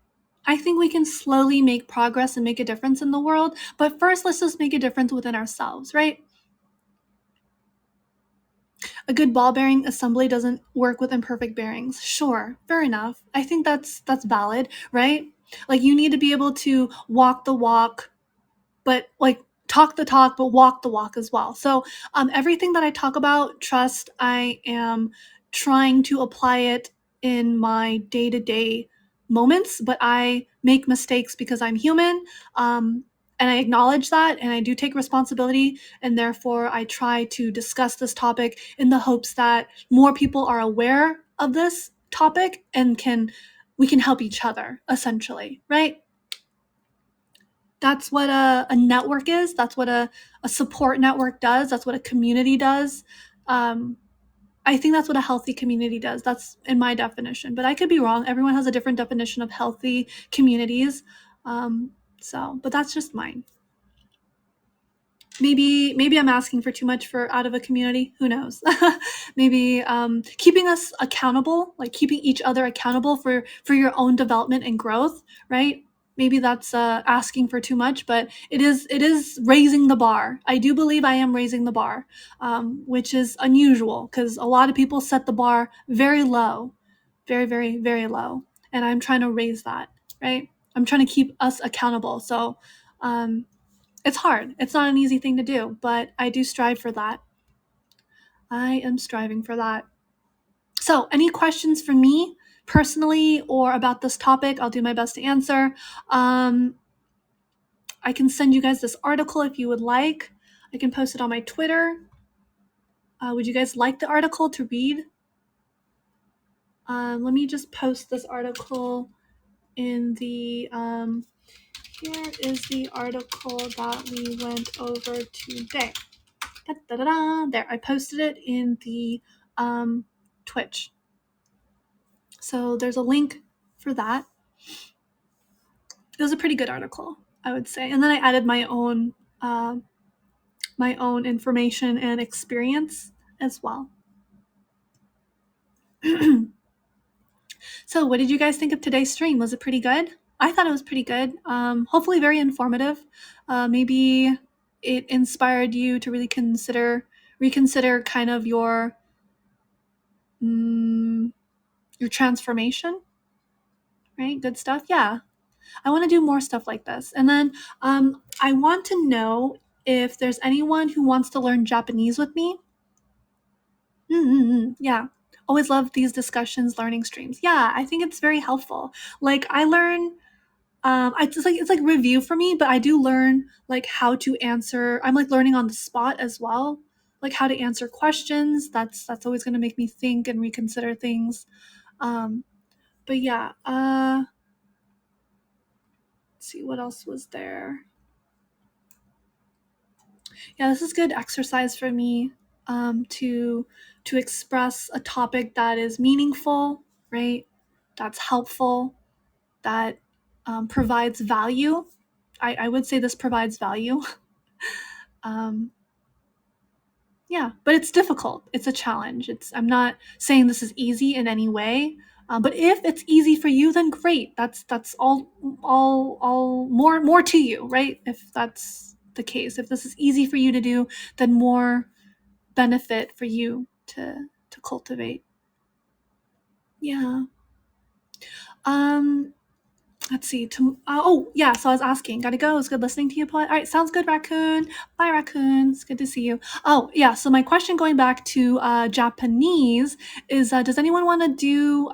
A: I think we can slowly make progress and make a difference in the world. But first, let's just make a difference within ourselves, right? A good ball bearing assembly doesn't work with imperfect bearings. Sure, fair enough. I think that's valid, right? Like you need to be able to walk the walk, but like talk the talk, but walk the walk as well. So everything that I talk about, trust, I am trying to apply it in my day to day moments, but I make mistakes because I'm human. And I acknowledge that and I do take responsibility. And therefore, I try to discuss this topic in the hopes that more people are aware of this topic and we can help each other essentially, right? That's what a network is. That's what a support network does. That's what a community does. Um, I think that's what a healthy community does. That's in my definition, but I could be wrong. Everyone has a different definition of healthy communities. Um, but that's just mine. Maybe I'm asking for too much for out of a community. Who knows? Maybe keeping us accountable, like keeping each other accountable for your own development and growth, right? Maybe that's asking for too much, but it is raising the bar. I do believe I am raising the bar, which is unusual because a lot of people set the bar very low, very very very low, and I'm trying to raise that, right? I'm trying to keep us accountable. So um, it's hard. It's not an easy thing to do, but I do strive for that. I am striving for that. So, any questions for me personally or about this topic? I'll do my best to answer. I can send you guys this article if you would like. I can post it on my Twitter. Would you guys like the article to read? Let me just post this article in the. Here is the article that we went over today. Da-da-da-da. There, I posted it in the Twitch. So there's a link for that. It was a pretty good article, I would say. And then I added my own information and experience as well. So, what did you guys think of today's stream? Was it pretty good? I thought it was pretty good. Hopefully, very informative. Maybe it inspired you to really reconsider kind of your transformation, right? Good stuff. Yeah, I want to do more stuff like this. And then I want to know if there's anyone who wants to learn Japanese with me. Yeah. Always love these discussions, learning streams. Yeah, I think it's very helpful. Like I learn it's like review for me, but I do learn like how to answer. I'm like learning on the spot as well, like how to answer questions. That's always going to make me think and reconsider things. But yeah, let's see what else was there. Yeah, this is good exercise for me to express a topic that is meaningful, right? That's helpful, that provides value. I would say this provides value. Yeah, but it's difficult. It's a challenge. I'm not saying this is easy in any way, but if it's easy for you, then great. That's all more to you, right? If that's the case, if this is easy for you to do, then more benefit for you to cultivate. Yeah. Um, let's see. Oh, yeah. So I was asking. Gotta go. It's good listening to you, Poette. All right. Sounds good, Raccoon. Bye, Raccoon. It's good to see you. Oh, yeah. So my question going back to Japanese is does anyone want to do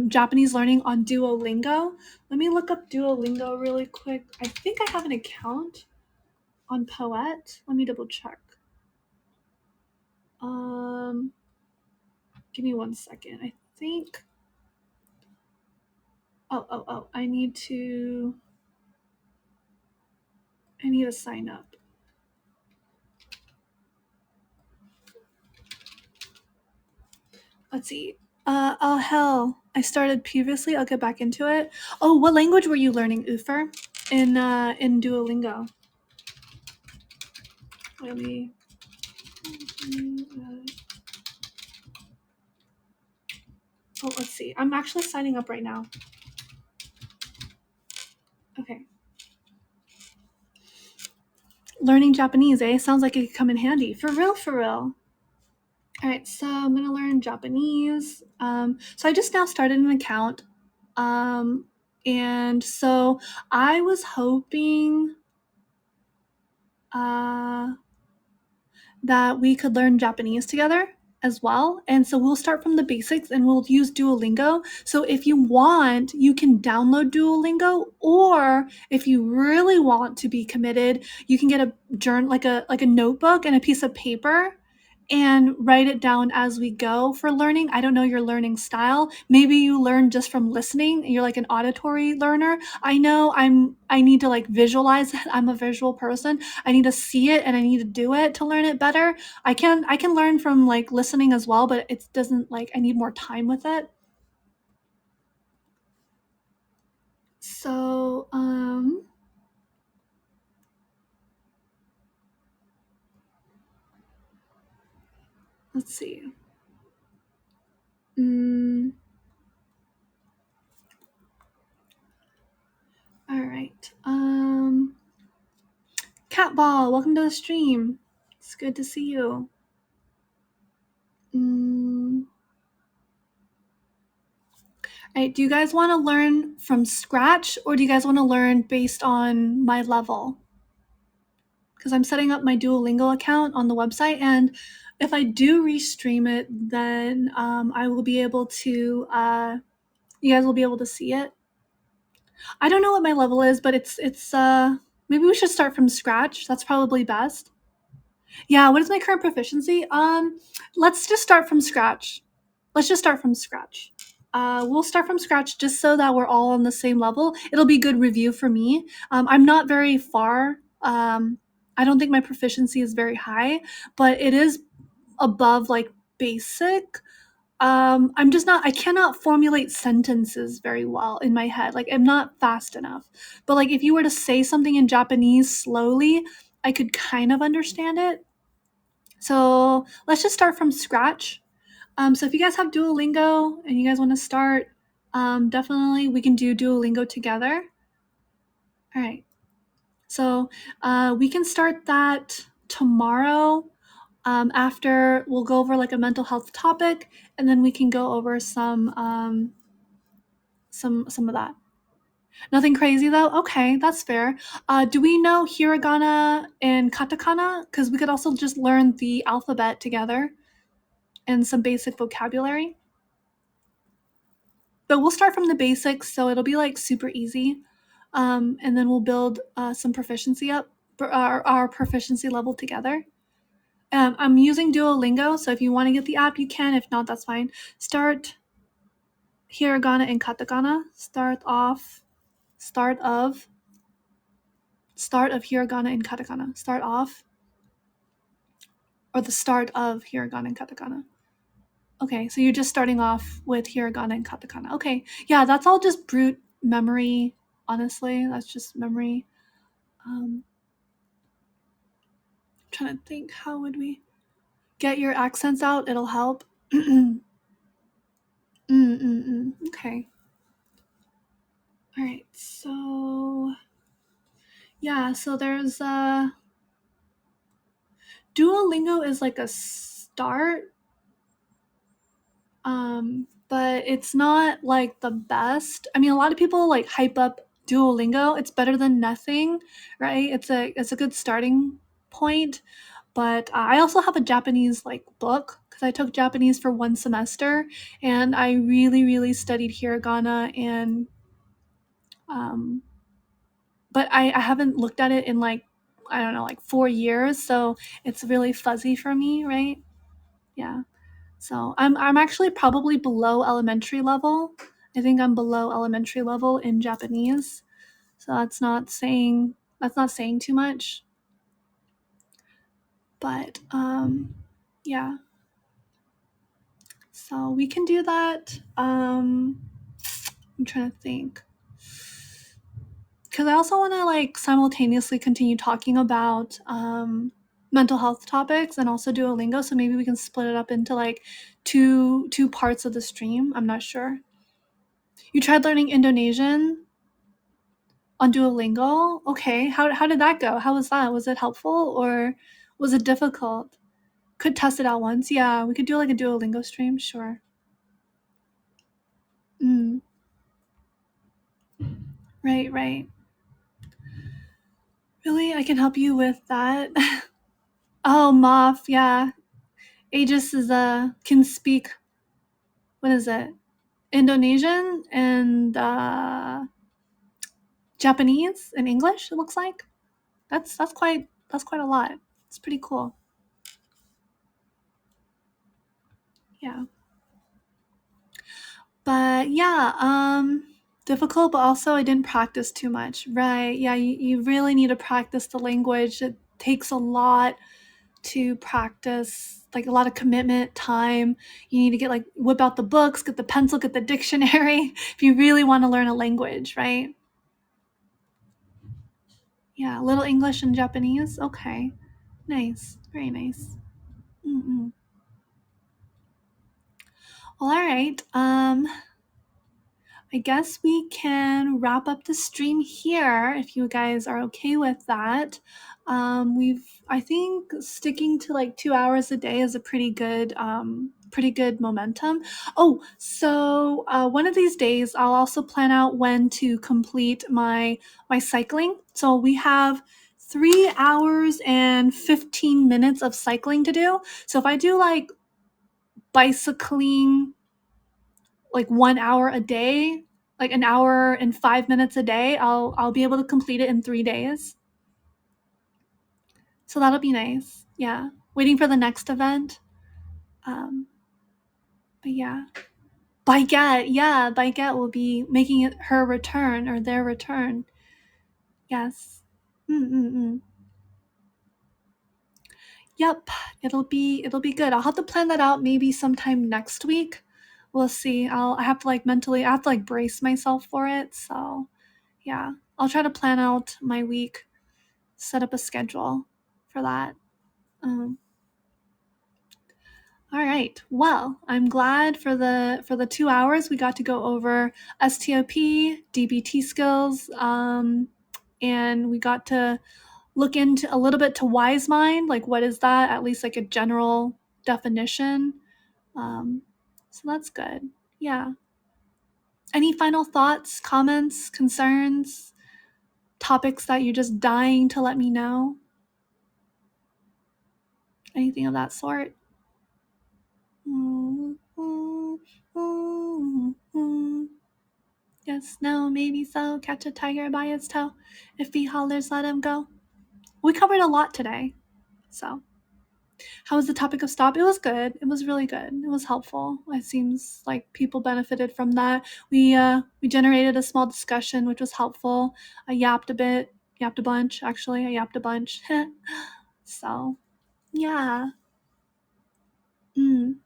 A: Japanese learning on Duolingo? Let me look up Duolingo really quick. I think I have an account on Poette. Let me double check. Give me 1 second. I think. Oh. I need to sign up. Let's see. Oh hell! I started previously. I'll get back into it. Oh, what language were you learning, Ufer, in Duolingo? Let me. Oh, let's see. I'm actually signing up right now. Okay. Learning Japanese, eh? Sounds like it could come in handy. For real, for real. All right, so I'm gonna learn Japanese. So I just now started an account, and so I was hoping that we could learn Japanese together as well. And so we'll start from the basics and we'll use Duolingo. So if you want, you can download Duolingo, or if you really want to be committed, you can get a journal, like a notebook and a piece of paper, and write it down as we go for learning. I don't know your learning style. Maybe you learn just from listening. You're like an auditory learner. I know I need to like visualize it. I'm a visual person. I need to see it and I need to do it to learn it better. I can learn from like listening as well, but it doesn't, like, I need more time with it. So, let's see. All right. Catball, welcome to the stream. It's good to see you. All right, do you guys want to learn from scratch, or do you guys want to learn based on my level? Because I'm setting up my Duolingo account on the website, and if I do restream it, then I will be able to, you guys will be able to see it. I don't know what my level is, but it's maybe we should start from scratch. That's probably best. Yeah, what is my current proficiency? Let's just start from scratch. Let's just start from scratch. We'll start from scratch just so that we're all on the same level. It'll be good review for me. I'm not very far. I don't think my proficiency is very high, but it is above like basic. I'm just not, I cannot formulate sentences very well in my head. Like, I'm not fast enough. But like, if you were to say something in Japanese slowly, I could kind of understand it. So let's just start from scratch. So if you guys have Duolingo and you guys want to start, definitely we can do Duolingo together. All right. So we can start that tomorrow. After we'll go over like a mental health topic, and then we can go over some of that. Nothing crazy though. Okay, that's fair. Do we know hiragana and katakana? Because we could also just learn the alphabet together and some basic vocabulary. But we'll start from the basics, so it'll be like super easy, and then we'll build some proficiency up, our proficiency level together. I'm using Duolingo, so if you want to get the app, you can. If not, that's fine. Start hiragana and katakana. Start of hiragana and katakana. Start off, or the start of hiragana and katakana. Okay, so you're just starting off with hiragana and katakana. Okay, yeah, that's all just brute memory. Honestly, that's just memory. Trying to think, how would we get your accents out? It'll help. Okay. All right. So yeah, so there's Duolingo is like a start, but it's not like the best. I mean, a lot of people like hype up Duolingo. It's better than nothing, right? It's a good starting point. But I also have a Japanese like book because I took Japanese for 1 semester, and I really studied hiragana, and but I haven't looked at it in like, I don't know, like 4 years, so it's really fuzzy for me, right? Yeah. So I'm actually probably below elementary level. I think I'm below elementary level in Japanese. So that's not saying too much. But yeah. So we can do that. I'm trying to think. Because I also want to like simultaneously continue talking about mental health topics and also Duolingo. So maybe we can split it up into like two parts of the stream. I'm not sure. You tried learning Indonesian on Duolingo? Okay. How did that go? How was that? Was it helpful or was it difficult? Could test it out once. Yeah, we could do like a Duolingo stream. Sure. Mm, right, right. Really? I can help you with that. Oh, Moth. Yeah. Aegis is can speak, what is it? Indonesian and Japanese and English, it looks like. That's quite a lot. It's pretty cool. Yeah. But yeah, difficult, but also I didn't practice too much. Right. Yeah, you really need to practice the language. It takes a lot to practice, like a lot of commitment, time. You need to get like whip out the books, get the pencil, get the dictionary if you really want to learn a language, right? Yeah, a little English and Japanese. Okay. Nice. Very nice. Mm-mm. Well, all right. I guess we can wrap up the stream here if you guys are okay with that. I think sticking to like 2 hours a day is a pretty good momentum. Oh, so one of these days I'll also plan out when to complete my cycling. So we have 3 hours and 15 minutes of cycling to do. So if I do like bicycling like 1 hour a day, like an hour and 5 minutes a day, I'll be able to complete it in 3 days. So that'll be nice. Yeah. Waiting for the next event. Um, but yeah. Baguette, yeah, Baguette will be making it her return or their return. Yes. Mm-mm-mm. Yep, it'll be good. I'll have to plan that out maybe sometime next week. We'll see. I have to like mentally I have to like brace myself for it. So yeah. I'll try to plan out my week, set up a schedule for that. Um, all right. Well, I'm glad for the 2 hours we got to go over STOP, DBT skills, and we got to look into a little bit to wise mind, like what is that? At least like a general definition. Um, so that's good. Yeah. Any final thoughts, comments, concerns, topics that you're just dying to let me know? Anything of that sort? Yes, no, maybe so. Catch a tiger by its toe. If he hollers, let him go. We covered a lot today. So, how was the topic of stop? It was good. It was really good. It was helpful. It seems like people benefited from that. We generated a small discussion, which was helpful. I yapped a bit, yapped a bunch. Actually, I yapped a bunch. So, yeah. Mm.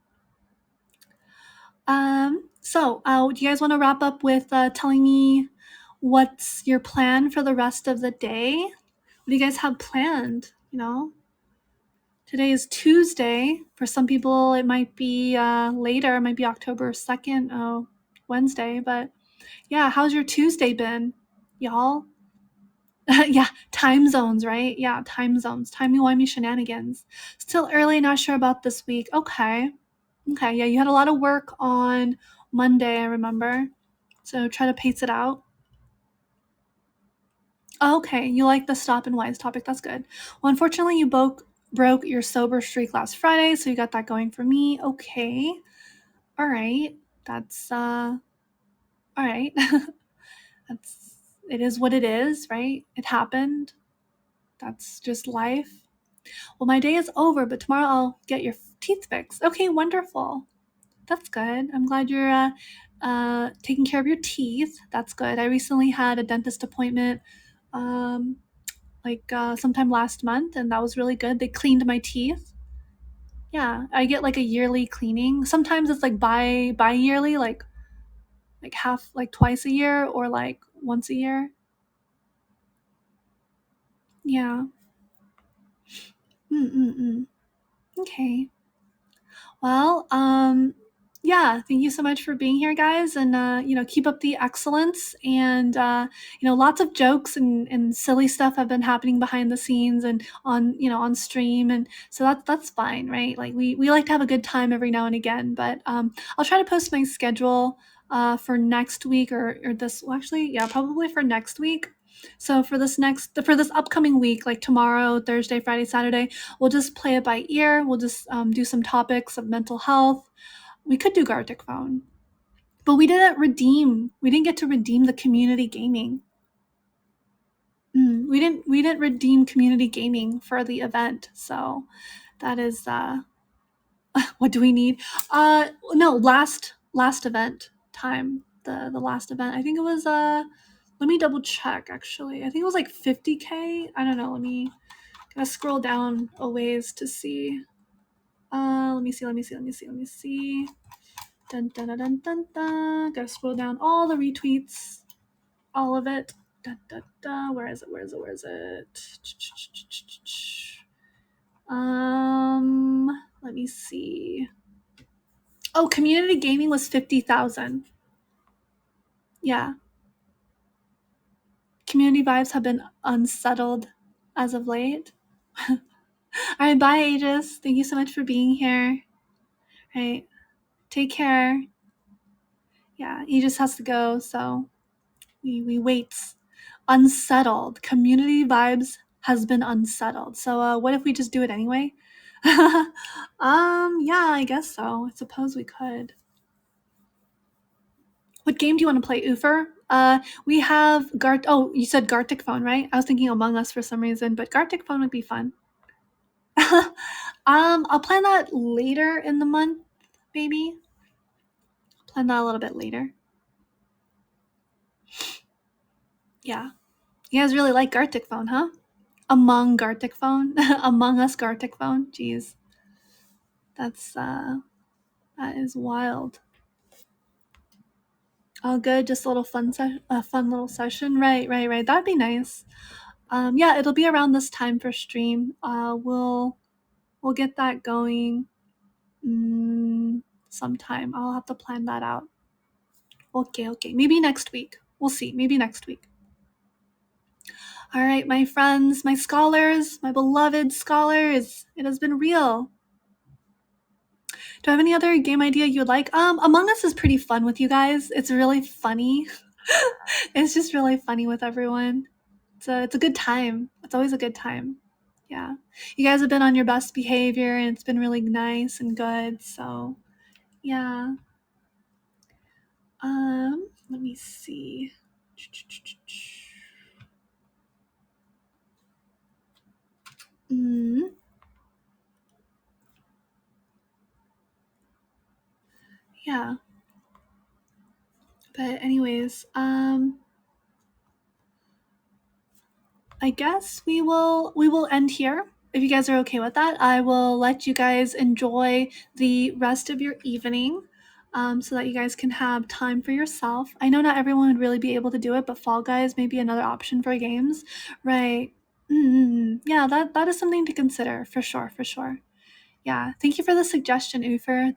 A: Do you guys want to wrap up with telling me what's your plan for the rest of the day? What do you guys have planned? Today is Tuesday. For some people, it might be later. It might be October 2nd, Wednesday. But yeah, how's your Tuesday been, y'all? Yeah, time zones, right? Yeah, time zones. Timey-wimey shenanigans. Still early, not sure about this week. Okay. Okay, yeah, you had a lot of work on Monday, I remember. So try to pace it out. Okay, you like the stop and wise topic. That's good. Well, unfortunately, you broke your sober streak last Friday, so you got that going for me. Okay. All right. That's all right. That's it is what it is, right? It happened. That's just life. Well, my day is over, but tomorrow I'll get your teeth fixed. Okay, wonderful. That's good. I'm glad you're taking care of your teeth. That's good. I recently had a dentist appointment um, sometime last month, and that was really good. They cleaned my teeth. Yeah, I get like a yearly cleaning. Sometimes it's like bi yearly, like half like twice a year or like once a year. Yeah. Okay. Well, yeah, thank you so much for being here, guys, and keep up the excellence. And lots of jokes and silly stuff have been happening behind the scenes and on stream, and so that's fine, right? Like we like to have a good time every now and again. But I'll try to post my schedule for next week or this. Well, actually, yeah, probably for next week. So for this upcoming week, like tomorrow, Thursday, Friday, Saturday, we'll just play it by ear. We'll just do some topics of mental health. We could do Gartic Phone, but we didn't get to redeem the community gaming. We didn't redeem community gaming for the event. So that is what do we need? No, last event time. The last event. I think it was let me double check actually. I think it was like 50K. I don't know. Let me gotta scroll down a ways to see. Let me see. Dun dun dun dun dun dun. Gotta scroll down all the retweets, all of it. Dun dun dun. Where is it? Let me see. Oh, community gaming was 50,000. Yeah. Community vibes have been unsettled as of late. All right, bye, Aegis. Thank you so much for being here. All right, take care. Yeah, Aegis has to go, so we wait. Unsettled. Community vibes has been unsettled. So what if we just do it anyway? Yeah, I guess so. I suppose we could. What game do you want to play, Ufer? We have Oh, you said Gartic Phone, right? I was thinking Among Us for some reason, but Gartic Phone would be fun. I'll plan that later in the month, maybe. Plan that a little bit later. Yeah. You guys really like Gartic Phone, huh? Among Gartic Phone? Among Us Gartic Phone? Jeez. That is wild. Oh, good. Just a little fun little session. Right. That'd be nice. Yeah, it'll be around this time for stream. We'll get that going sometime. I'll have to plan that out. Okay. Maybe next week. We'll see. Maybe next week. All right, my friends, my scholars, my beloved scholars. It has been real. Do I have any other game idea you would like? Among Us is pretty fun with you guys. It's really funny. It's just really funny with everyone. It's a good time. It's always a good time. Yeah. You guys have been on your best behavior and it's been really nice and good. So yeah. Let me see. Yeah. But anyways, I guess we will end here. If you guys are okay with that, I will let you guys enjoy the rest of your evening, so that you guys can have time for yourself. I know not everyone would really be able to do it, but Fall Guys may be another option for games, right? Yeah, that is something to consider for sure. Yeah, thank you for the suggestion, Ufer.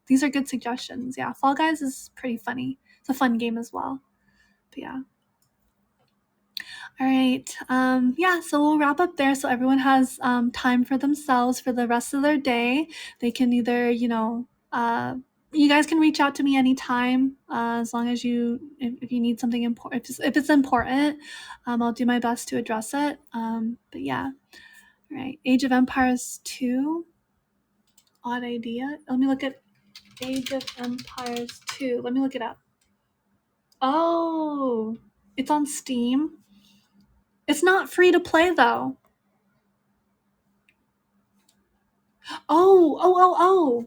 A: These are good suggestions. Yeah, Fall Guys is pretty funny. It's a fun game as well. But yeah. All right. Yeah, so we'll wrap up there so everyone has time for themselves for the rest of their day. They can either, you guys can reach out to me anytime as long as if you need something important, if it's important, I'll do my best to address it. But yeah. All right. Age of Empires 2. Odd idea. Let me look at Age of Empires 2. Let me look it up. Oh, it's on Steam. It's not free to play though. Oh.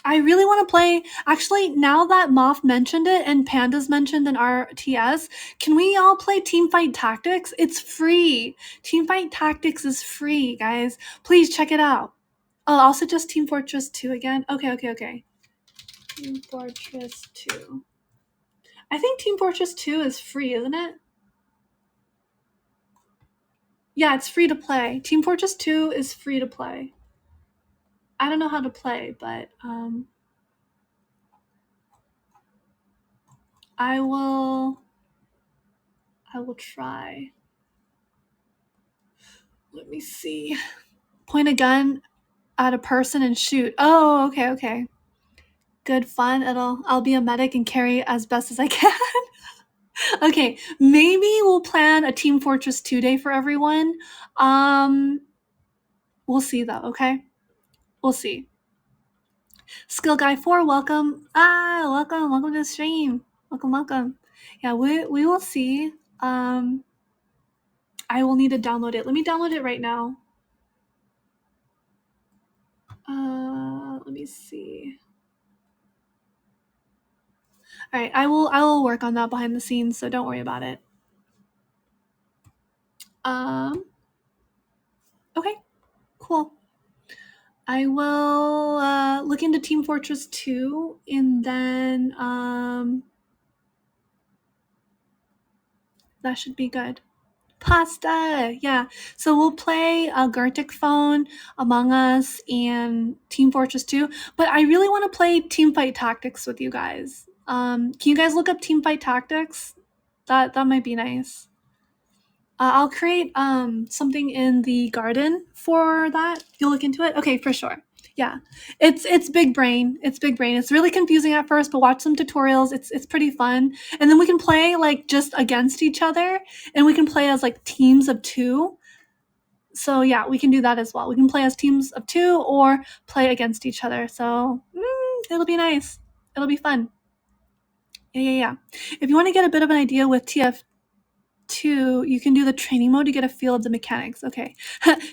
A: I really want to play. Actually, now that Moth mentioned it and Panda's mentioned in RTS, can we all play Teamfight Tactics? It's free. Teamfight Tactics is free, guys. Please check it out. Oh, I'll suggest Team Fortress 2 again. Okay. Team Fortress 2. I think Team Fortress 2 is free, isn't it? Yeah, it's free to play. Team Fortress 2 is free to play. I don't know how to play, but I will try. Let me see. Point a gun at a person and shoot. Oh, okay. Good fun. I'll be a medic and carry as best as I can. Okay, maybe we'll plan a Team Fortress 2 day for everyone. We'll see though, okay? We'll see. Skill Guy 4, welcome. Welcome to the stream. Welcome. Yeah, we will see. I will need to download it. Let me download it right now. Let me see. All right, I will work on that behind the scenes, so don't worry about it. Okay, cool. I will look into Team Fortress 2, and then that should be good. Pasta, yeah. So we'll play Gartic Phone, Among Us, and Team Fortress 2. But I really want to play Teamfight Tactics with you guys. Can you guys look up Teamfight Tactics? That might be nice. I'll create something in the garden for that. You'll look into it? Okay, for sure. Yeah. It's big brain. It's big brain. It's really confusing at first, but watch some tutorials. It's pretty fun. And then we can play like just against each other, and we can play as like teams of 2. So yeah, we can do that as well. We can play as teams of 2 or play against each other. So it'll be nice. It'll be fun. Yeah. If you want to get a bit of an idea with TF2, you can do the training mode to get a feel of the mechanics. Okay.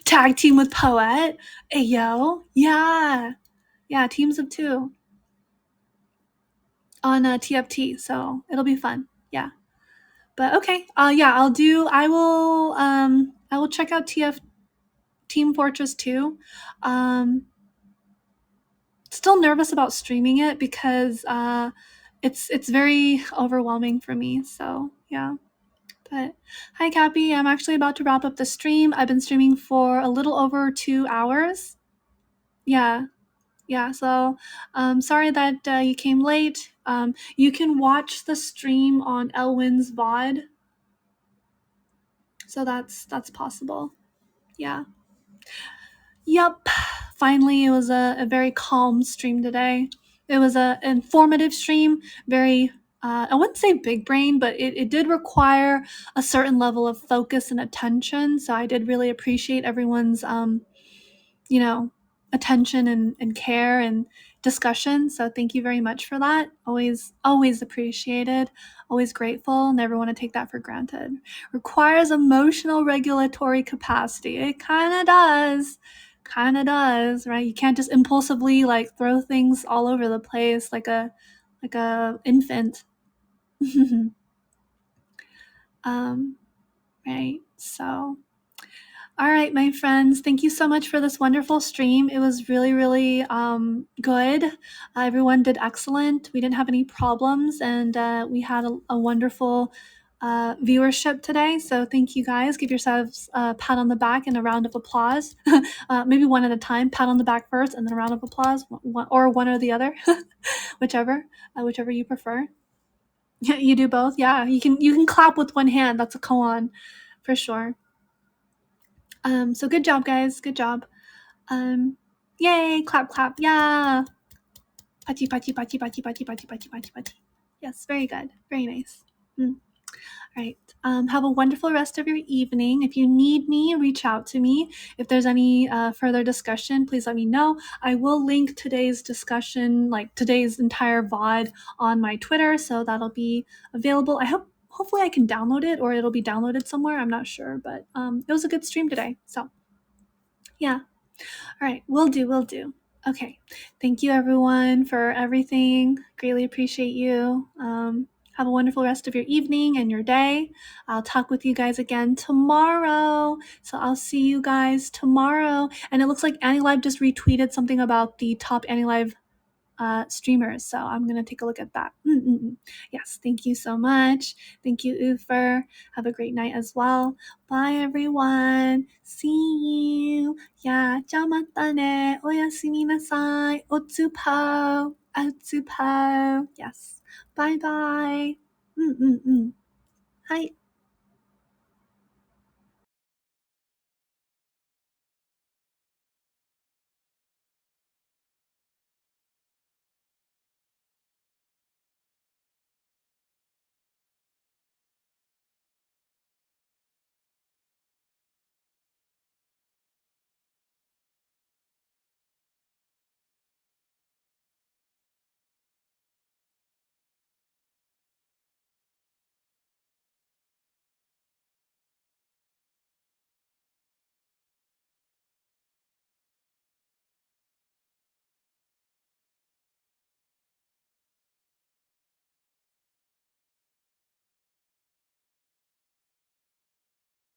A: Tag team with Poette. Ayo. Yeah, teams of 2 on TFT. So it'll be fun. Yeah. But okay. Yeah, I will check out Team Fortress 2. Still nervous about streaming it because it's very overwhelming for me. So yeah. But hi, Cappy. I'm actually about to wrap up the stream. I've been streaming for a little over 2 hours. Yeah. So sorry that you came late. You can watch the stream on Elwin's VOD. So that's possible. Yeah. Yep. Finally, it was a very calm stream today. It was an informative stream, very I wouldn't say big brain, but it did require a certain level of focus and attention. So I did really appreciate everyone's, attention and care and discussion. So thank you very much for that. Always appreciated, always grateful. Never want to take that for granted. Requires emotional regulatory capacity. It kind of does. Right? You can't just impulsively like throw things all over the place like a infant. Right. So all right, my friends, thank you so much for this wonderful stream. It was really, really good. Everyone did excellent. We didn't have any problems, and we had a wonderful viewership today. So thank you guys. Give yourselves a pat on the back and a round of applause. Maybe one at a time. Pat on the back first, and then a round of applause, or one or the other, whichever you prefer. Yeah, you do both. Yeah, you can clap with one hand. That's a koan, for sure. So good job, guys. Good job. Yay! Clap. Yeah. Pachi. Yes, very good. Very nice. All right. Have a wonderful rest of your evening. If you need me, reach out to me. If there's any further discussion, please let me know. I will link today's discussion, like today's entire VOD, on my Twitter, so that'll be available. Hopefully I can download it, or it'll be downloaded somewhere. I'm not sure, but it was a good stream today. So yeah. All right, will do. Okay, thank you everyone for everything. Greatly appreciate you. Have a wonderful rest of your evening and your day. I'll talk with you guys again tomorrow. So I'll see you guys tomorrow. And it looks like AniLive just retweeted something about the top AniLive streamers. So I'm going to take a look at that. Yes, thank you so much. Thank you, Ufer. Have a great night as well. Bye, everyone. See you. Yeah, じゃあまたね。おやすみなさい。おつぽ。おつぽ。Yes. Bye bye. はい。